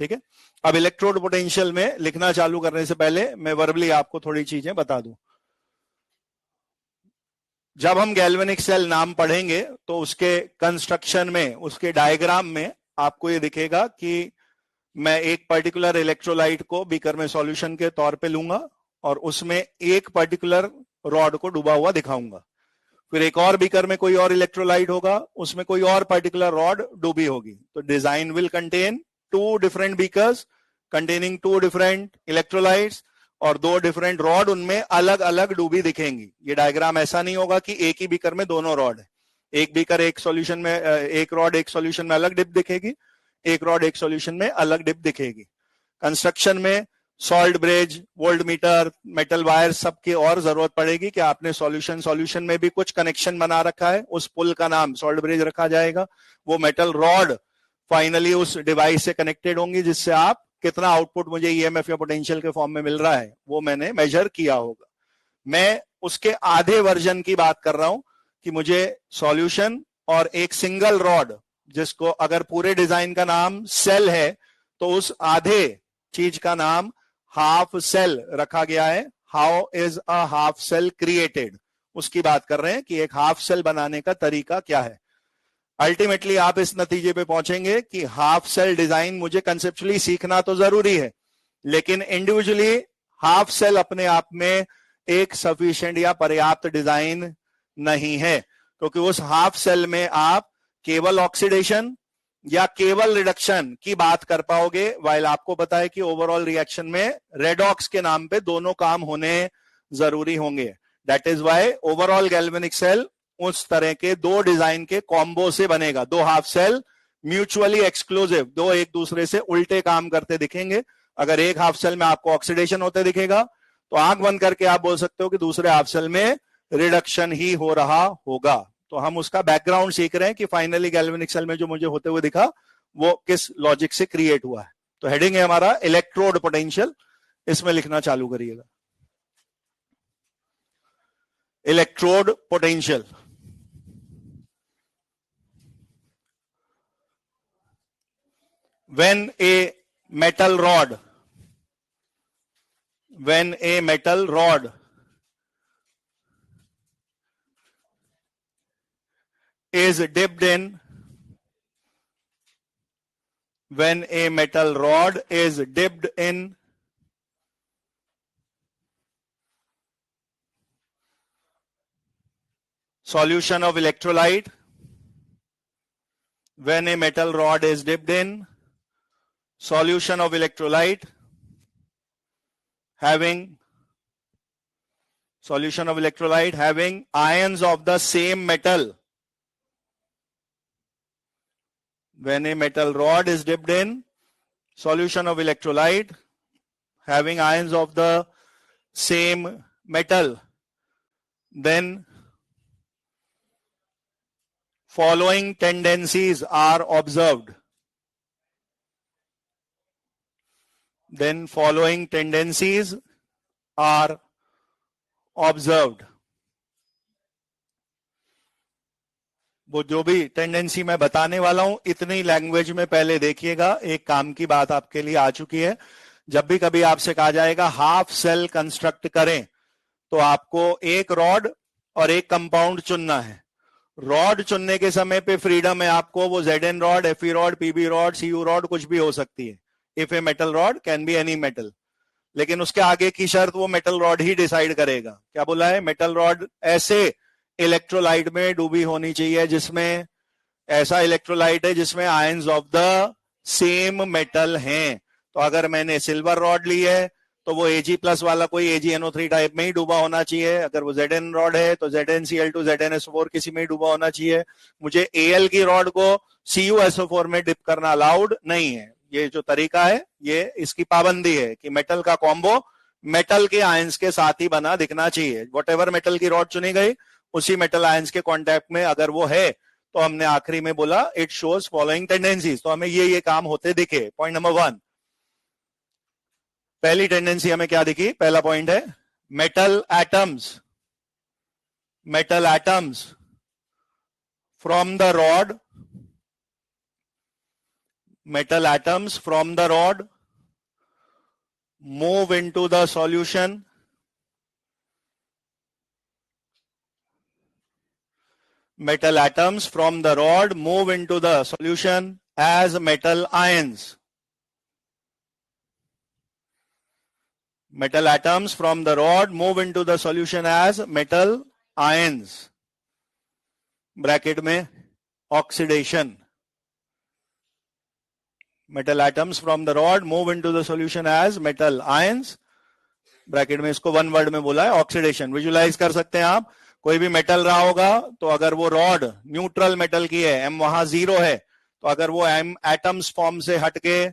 ठीक है। अब इलेक्ट्रोड पोटेंशियल में लिखना चालू करने से पहले मैं वर्बली आपको थोड़ी चीजें बता दूं। जब हम गैल्वेनिक सेल नाम पढ़ेंगे तो उसके कंस्ट्रक्शन में, उसके डायग्राम में आपको ये दिखेगा कि मैं एक पर्टिकुलर इलेक्ट्रोलाइट को बीकर में सॉल्यूशन के तौर पे लूंगा और उसमें एक पर्टिकुलर रॉड को डूबा हुआ दिखाऊंगा। फिर एक और बीकर में कोई और इलेक्ट्रोलाइट होगा, उसमें कोई और पर्टिकुलर रॉड डूबी होगी। तो design will contain two different beakers containing two different electrolytes और दो डिफरेंट रॉड उनमें अलग अलग डूबी दिखेंगी। ये डायग्राम ऐसा नहीं होगा कि एक ही बीकर में दोनों रॉड है। एक बीकर एक सॉल्यूशन में, एक रॉड एक सॉल्यूशन में अलग डिप दिखेगी, एक रॉड एक सॉल्यूशन में अलग डिप दिखेगी। कंस्ट्रक्शन में salt bridge, volt meter, metal wire सबकी और जरूरत पड़ेगी कि आपने सॉल्यूशन में भी कुछ कनेक्शन बना रखा है, उस पुल का नाम सॉल्ट ब्रिज रखा जाएगा। वो मेटल रॉड फाइनली उस डिवाइस से कनेक्टेड होंगी जिससे आप कितना आउटपुट मुझे ईएमएफ या पोटेंशियल के फॉर्म में मिल रहा है वो मैंने मेजर किया होगा। मैं उसके आधे वर्जन की बात कर रहा हूं कि मुझे सॉल्यूशन और एक सिंगल रॉड, जिसको अगर पूरे डिजाइन का नाम सेल है तो उस आधे चीज का नाम हाफ सेल रखा गया है। How is a half cell created, उसकी बात कर रहे हैं कि एक हाफ सेल बनाने का तरीका क्या है। अल्टीमेटली आप इस नतीजे पे पहुंचेंगे कि हाफ सेल डिजाइन मुझे कंसेप्चुअली सीखना तो जरूरी है, लेकिन इंडिविजुअली हाफ सेल अपने आप में एक सफिशिएंट या पर्याप्त डिजाइन नहीं है, क्योंकि उस हाफ सेल में आप केवल ऑक्सीडेशन या केवल रिडक्शन की बात कर पाओगे, वाइल आपको पता है कि ओवरऑल रिएक्शन में रेडॉक्स के नाम पे दोनों काम होने जरूरी होंगे। That is why overall galvanic cell उस तरह के दो डिजाइन के कॉम्बो से बनेगा। दो हाफ सेल म्यूचुअली एक्सक्लूसिव, दो एक दूसरे से उल्टे काम करते दिखेंगे। अगर एक हाफ सेल में आपको ऑक्सीडेशन होते दिखेगा तो आंख बंद करके आप बोल सकते हो कि दूसरे हाफ सेल में रिडक्शन ही हो रहा होगा। तो हम उसका बैकग्राउंड सीख रहे हैं कि फाइनली गैल्वेनिक सेल में जो मुझे होते हुए दिखा वो किस लॉजिक से क्रिएट हुआ है। तो हेडिंग है हमारा इलेक्ट्रोड पोटेंशियल, इसमें लिखना चालू करिएगा। Electrode potential. when a metal rod is dipped in solution of electrolyte, when a metal rod is dipped in solution of electrolyte having solution of electrolyte having ions of the same metal. When a metal rod is dipped in solution of electrolyte having ions of the same metal, then following tendencies are observed. Then following tendencies are observed. वो जो भी tendency मैं बताने वाला हूं इतनी language में पहले देखिएगा. एक काम की बात आपके लिए आ चुकी है. जब भी कभी आपसे कहा जाएगा हाफ सेल कंस्ट्रक्ट करें तो आपको एक रॉड और एक कंपाउंड चुनना है. रॉड चुनने के समय पे फ्रीडम है आपको. वो ZN rod, FE rod, PB rod, CU rod कुछ भी हो सकती है. If a metal rod can be any metal. लेकिन उसके आगे की शर्त वो मेटल रॉड ही डिसाइड करेगा. क्या बोला है? मेटल रॉड ऐसे इलेक्ट्रोलाइट में डूबी होनी चाहिए जिसमें ऐसा इलेक्ट्रोलाइट है जिसमें ions of the same metal हैं. तो अगर मैंने सिल्वर रॉड ली है तो वो Ag प्लस वाला कोई AgNO3 टाइप में ही डूबा होना चाहिए. अगर वो ZN रॉड है तो ZnCl2 ZnSO4 किसी में ही डूबा होना चाहिए. मुझे Al की रॉड को CuSO4 में डिप करना अलाउड नहीं है. ये जो तरीका है ये इसकी पाबंदी है कि मेटल का कॉम्बो मेटल के आयंस के साथ ही बना दिखना चाहिए. व्हाटएवर मेटल की रॉड चुनी गई उसी मेटल आयंस के कांटेक्ट में अगर वो है तो हमने आखिरी में बोला इट शोज फॉलोइंग टेंडेंसीज. तो हमें ये काम होते दिखे. Point number 1. पहली टेंडेंसी हमें क्या दिखी? पहला पॉइंट है metal atoms from the rod, metal atoms from the rod move into the solution metal atoms from the rod move into the solution as metal ions. Metal atoms from the rod move into the solution as metal ions. Bracket में oxidation. Metal atoms from the rod move into the solution as metal ions. Bracket में इसको one word में बोला है oxidation. Visualise कर सकते हैं आप. कोई भी मेटल रहा होगा तो अगर वो रॉड न्यूट्रल मेटल की है, M वहां 0 है, तो अगर वो M एटम्स फॉर्म से हटके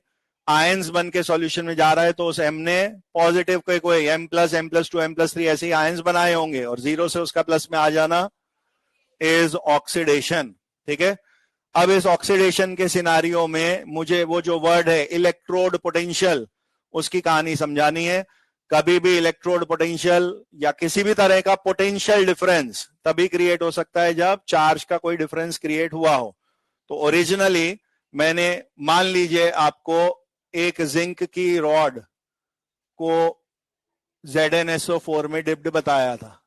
आयंस बन के सॉल्यूशन में जा रहा है तो उस M ने पॉजिटिव के कोई M+, M+2, M+3 ऐसे ही आयंस बनाए होंगे और 0 से उसका प्लस में आ जाना इज ऑक्सीडेशन. ठीक है. अब इस ऑक्सीडेशन के सिनारियो में मुझे वो जो वर्ड है इलेक्ट्रोड पोटेंशियल उसकी कहानी समझानी है. कभी भी इलेक्ट्रोड पोटेंशियल या किसी भी तरह का पोटेंशियल डिफरेंस तभी क्रिएट हो सकता है जब चार्ज का कोई डिफरेंस क्रिएट हुआ हो. तो ओरिजिनली मैंने मान लीजिए आपको एक जिंक की रॉड को ZnSO4 में डिप्ड बताया था.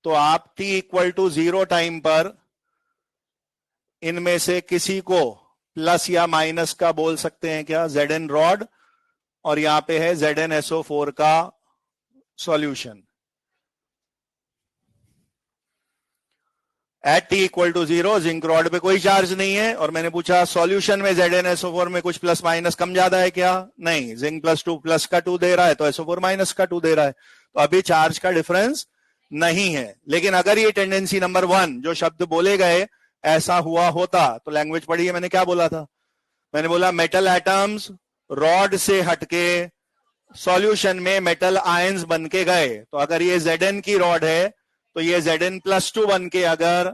तो आप t=0 टाइम पर इनमें से किसी को प्लस या माइनस का बोल सकते हैं क्या? Zn रॉड और यहां पे है ZnSO4 का solution. Eight t=0 zinc rod पे कोई चार्ज नहीं है और मैंने पूछा सॉल्यूशन में ZnSO4 में कुछ प्लस माइनस कम ज्यादा है क्या? नहीं. जिंक +2 प्लस का 2 दे रहा है तो SO4 माइनस का 2 दे रहा है. तो अभी चार्ज का डिफरेंस नहीं है. लेकिन अगर ये टेंडेंसी नंबर 1 जो शब्द बोले गए ऐसा हुआ होता तो लैंग्वेज पढ़ी है. मैंने क्या बोला था? मैंने बोला मेटल एटम्स रॉड से हटके सॉल्यूशन में मेटल आयंस बन के गए. तो अगर ये Zn की रॉड है तो ये Zn+2 बन के अगर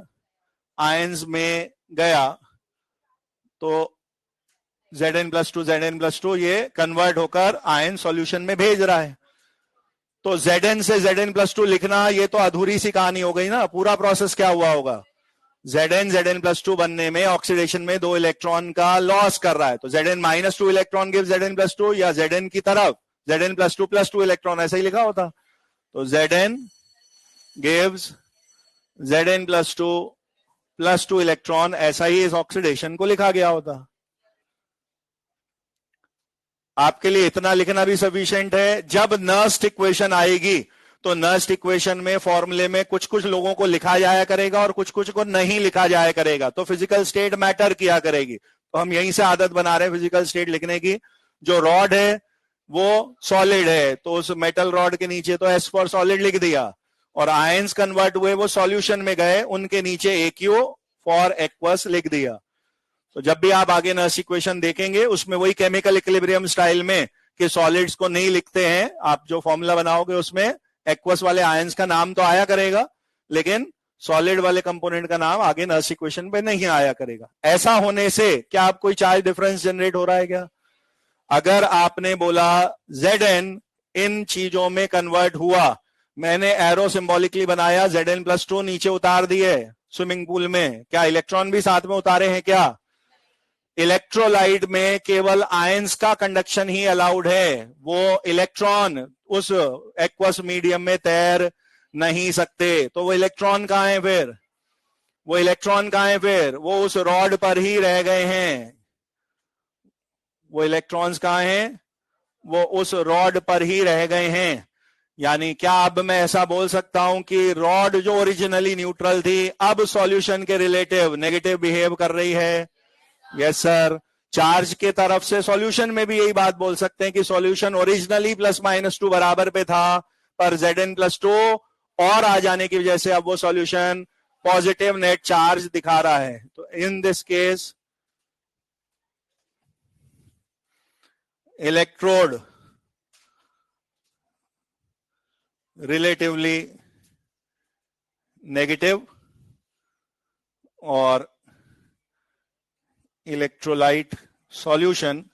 आयंस में गया तो Zn+2 ये कन्वर्ट होकर आयन सॉल्यूशन में भेज रहा है. तो Zn से Zn+2 लिखना ये तो अधूरी सी कहानी हो गई ना. पूरा प्रोसेस क्या हुआ होगा? Zn+2 बनने में ऑक्सीडेशन में 2 इलेक्ट्रॉन का लॉस कर रहा है. तो Zn-2 इलेक्ट्रॉन गिव Zn+2 या Zn की तरफ Zn+2 इलेक्ट्रॉन ऐसा ही लिखा होता. तो Zn gives Zn+2 इलेक्ट्रॉन ऐसा ही इस ऑक्सीडेशन को लिखा गया होता. आपके लिए इतना लिखना भी सफिशिएंट है. जब नर्स्ट इक्वेशन आएगी तो नर्स्ट इक्वेशन में फॉर्मूले में कुछ कुछ लोगों को लिखा जाया करेगा और कुछ कुछ को नहीं लिखा जाया करेगा. तो फिजिकल स्टेट मैटर किया करेगी. तो हम यहीं से आदत बना रहे हैं फिजिकल स्टेट लिखने की. जो रॉड है वो सॉलिड है, तो उस मेटल रॉड के नीचे तो एस फॉर सॉलिड लिख दिया, और आयंस कन्वर्ट हुए वो सॉल्यूशन में गए, उनके नीचे AQ फॉर एक्वस लिख दिया। तो जब भी आप आगे नर्स इक्वेशन देखेंगे उसमें वही केमिकल इक्विलिब्रियम स्टाइल में कि सॉलिड्स को नहीं लिखते हैं, आप जो फॉर्मूला बनाओगे उसमें एक्वस वाले आयंस का नाम तो आया करेगा, लेकिन सॉलिड वाले कंपोनेंट का नाम आगे नर्स इक्वेशन पे नहीं आया करेगा। ऐसा होने से क्या आप कोई चार्ज डिफरेंस जनरेट हो रहा है क्या? अगर आपने बोला Zn इन चीजों में कन्वर्ट हुआ, मैंने एरो सिंबॉलिकली बनाया, Zn+2 नीचे उतार दिए स्विमिंग पूल में, क्या इलेक्ट्रॉन भी साथ में उतारे हैं क्या? इलेक्ट्रोलाइट में केवल आयंस का कंडक्शन ही अलाउड है, वो इलेक्ट्रॉन उस एक्वस मीडियम में तैर नहीं सकते। तो वो इलेक्ट्रॉन कहां है फिर? वो इलेक्ट्रॉन कहां है फिर? वो उस रॉड पर ही रह गए हैं। वो इलेक्ट्रॉन्स कहां हैं? वो उस रॉड पर ही रह गए हैं। यानी क्या अब मैं ऐसा बोल सकता हूं कि रॉड जो ओरिजिनली न्यूट्रल थी अब सॉल्यूशन के रिलेटिव नेगेटिव बिहेव कर रही है? Yes sir. चार्ज के तरफ से सॉल्यूशन में भी यही बात बोल सकते हैं कि सॉल्यूशन ओरिजिनली +-2 बराबर पे था, पर Zn+2 और आ जाने की वजह से अब वो सॉल्यूशन पॉजिटिव नेट चार्ज दिखा रहा है। तो in this case electrode relatively negative और इलेक्ट्रोलाइट सॉल्यूशन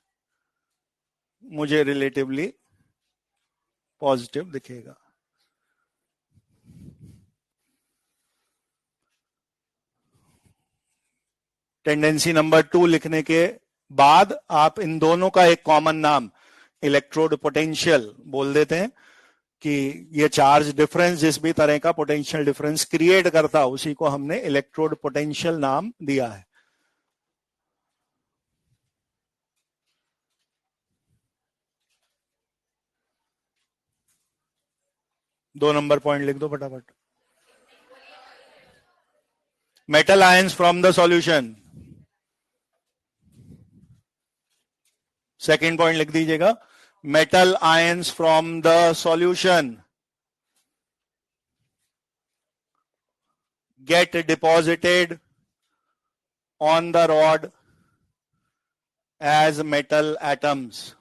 मुझे रिलेटिवली पॉजिटिव दिखेगा। टेंडेंसी नंबर 2 लिखने के बाद आप इन दोनों का एक कॉमन नाम इलेक्ट्रोड पोटेंशियल बोल देते हैं कि ये चार्ज डिफरेंस जिस भी तरह का पोटेंशियल डिफरेंस क्रिएट करता उसी को हमने इलेक्ट्रोड पोटेंशियल नाम दिया है। दो नंबर पॉइंट लिख दो फटाफट। Metal ions from the solution, second point लिख दीजिएगा, metal ions from the solution get deposited on the rod as metal atoms.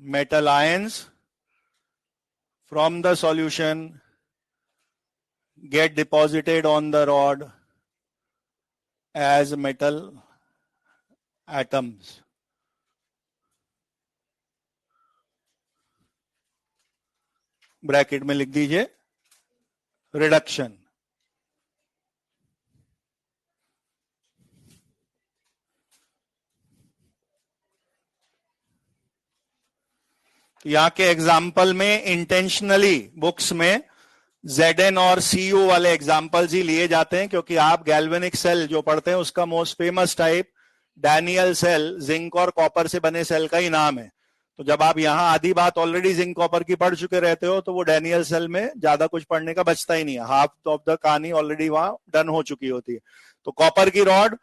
Metal ions from the solution get deposited on the rod as metal atoms. Bracket में लिख दीजिए reduction. यहां के example में intentionally books में Zn और Cu वाले examples ही लिए जाते हैं, क्योंकि आप गैल्वेनिक सेल जो पढ़ते हैं उसका most famous type Daniell cell, zinc और कॉपर से बने सेल का ही नाम है। तो जब आप यहां आधी बात ऑलरेडी जिंक कॉपर की पढ़ चुके रहते हो तो वो डैनियल सेल में ज्यादा कुछ पढ़ने का बचता ही नहीं है, हाफ ऑफ द कहानी ऑलरेडी वहां डन हो चुकी होती है। तो कॉपर की रॉड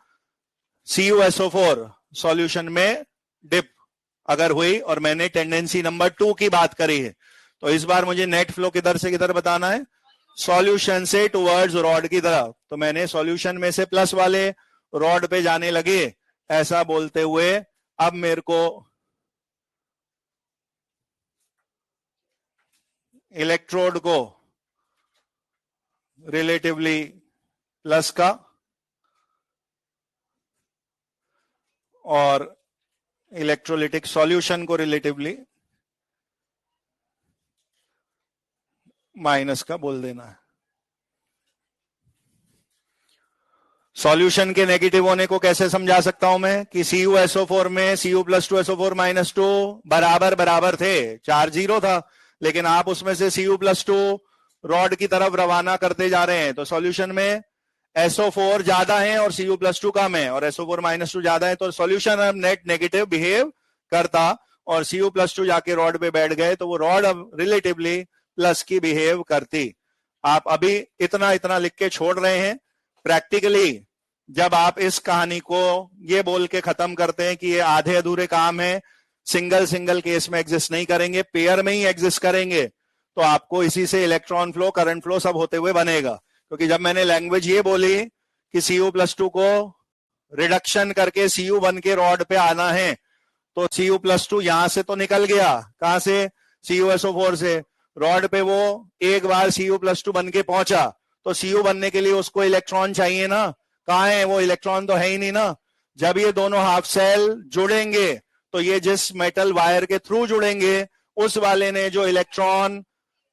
CuSO4 सॉल्यूशन में डिप अगर हुई और मैंने टेंडेंसी नंबर 2 की बात करी है, तो इस बार मुझे नेट फ्लो किधर से किधर बताना है? सॉल्यूशन से टुवर्ड्स रॉड की तरफ। तो मैंने सॉल्यूशन में से प्लस वाले रॉड पे जाने लगे ऐसा बोलते हुए अब मेरे को इलेक्ट्रोड को रिलेटिवली प्लस का और इलेक्ट्रोलिटिक सॉल्यूशन को रिलेटिवली माइनस का बोल देना है। सॉल्यूशन के नेगेटिव होने को कैसे समझा सकता हूं मैं कि CuSO4 में Cu+2SO4 -2 बराबर बराबर थे, चार्ज 0 था, लेकिन आप उसमें से Cu+2 रॉड की तरफ रवाना करते जा रहे हैं, तो सॉल्यूशन में SO4 ज्यादा है और Cu+2 कम है और SO4 -2 ज्यादा है, तो सॉल्यूशन अब नेट नेगेटिव बिहेव करता और Cu+2 जाके रॉड पे बैठ गए तो वो रॉड अब रिलेटिवली प्लस की बिहेव करती। आप अभी इतना इतना लिख के छोड़ रहे हैं, प्रैक्टिकली जब आप इस कहानी को ये बोल के खत्म करते हैं कि ये आधे अधूरे काम है, सिंगल सिंगल केस में एग्जिस्ट नहीं करेंगे, पेयर में ही एग्जिस्ट करेंगे, तो आपको इसी से इलेक्ट्रॉन फ्लो, करंट फ्लो सब होते हुए बनेगा। क्योंकि जब मैंने लैंग्वेज ये बोली कि Cu+2 को रिडक्शन करके Cu1 के रॉड पे आना है, तो Cu+2 यहां से तो निकल गया, कहां से, CuSO4 से, रॉड पे वो एक बार Cu+2 बन के पहुंचा, तो Cu बनने के लिए उसको इलेक्ट्रॉन चाहिए ना, कहां है वो, इलेक्ट्रॉन तो है ही नहीं ना। जब ये दोनों हाफ सेल जुड़ेंगे तो ये जिस मेटल वायर के थ्रू जुड़ेंगे, उस वाले ने जो इलेक्ट्रॉन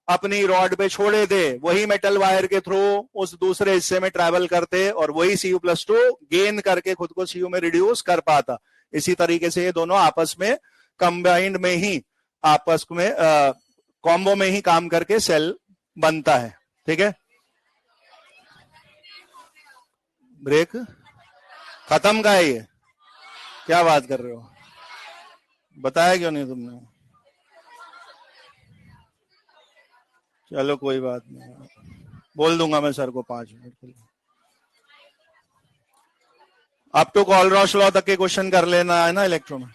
अपनी रॉड पे छोड़े थे, वही मेटल वायर के थ्रू उस दूसरे हिस्से में ट्रैवल करते और वही Cu+2 गेन करके खुद को Cu में रिड्यूस कर पाता। इसी तरीके से ये दोनों आपस में कंबाइंड में ही, आपस में कॉम्बो में ही काम करके सेल बनता है। ठीक है, ब्रेक खत्म का है ये, क्या बात कर रहे हो, बताया क्यों नहीं तुमने? चलो कोई बात नहीं, बोल दूंगा मैं सर को 5 मिनट के लिए। अब तो कॉलरॉस लॉ तक के क्वेश्चन कर लेना है ना इलेक्ट्रो में।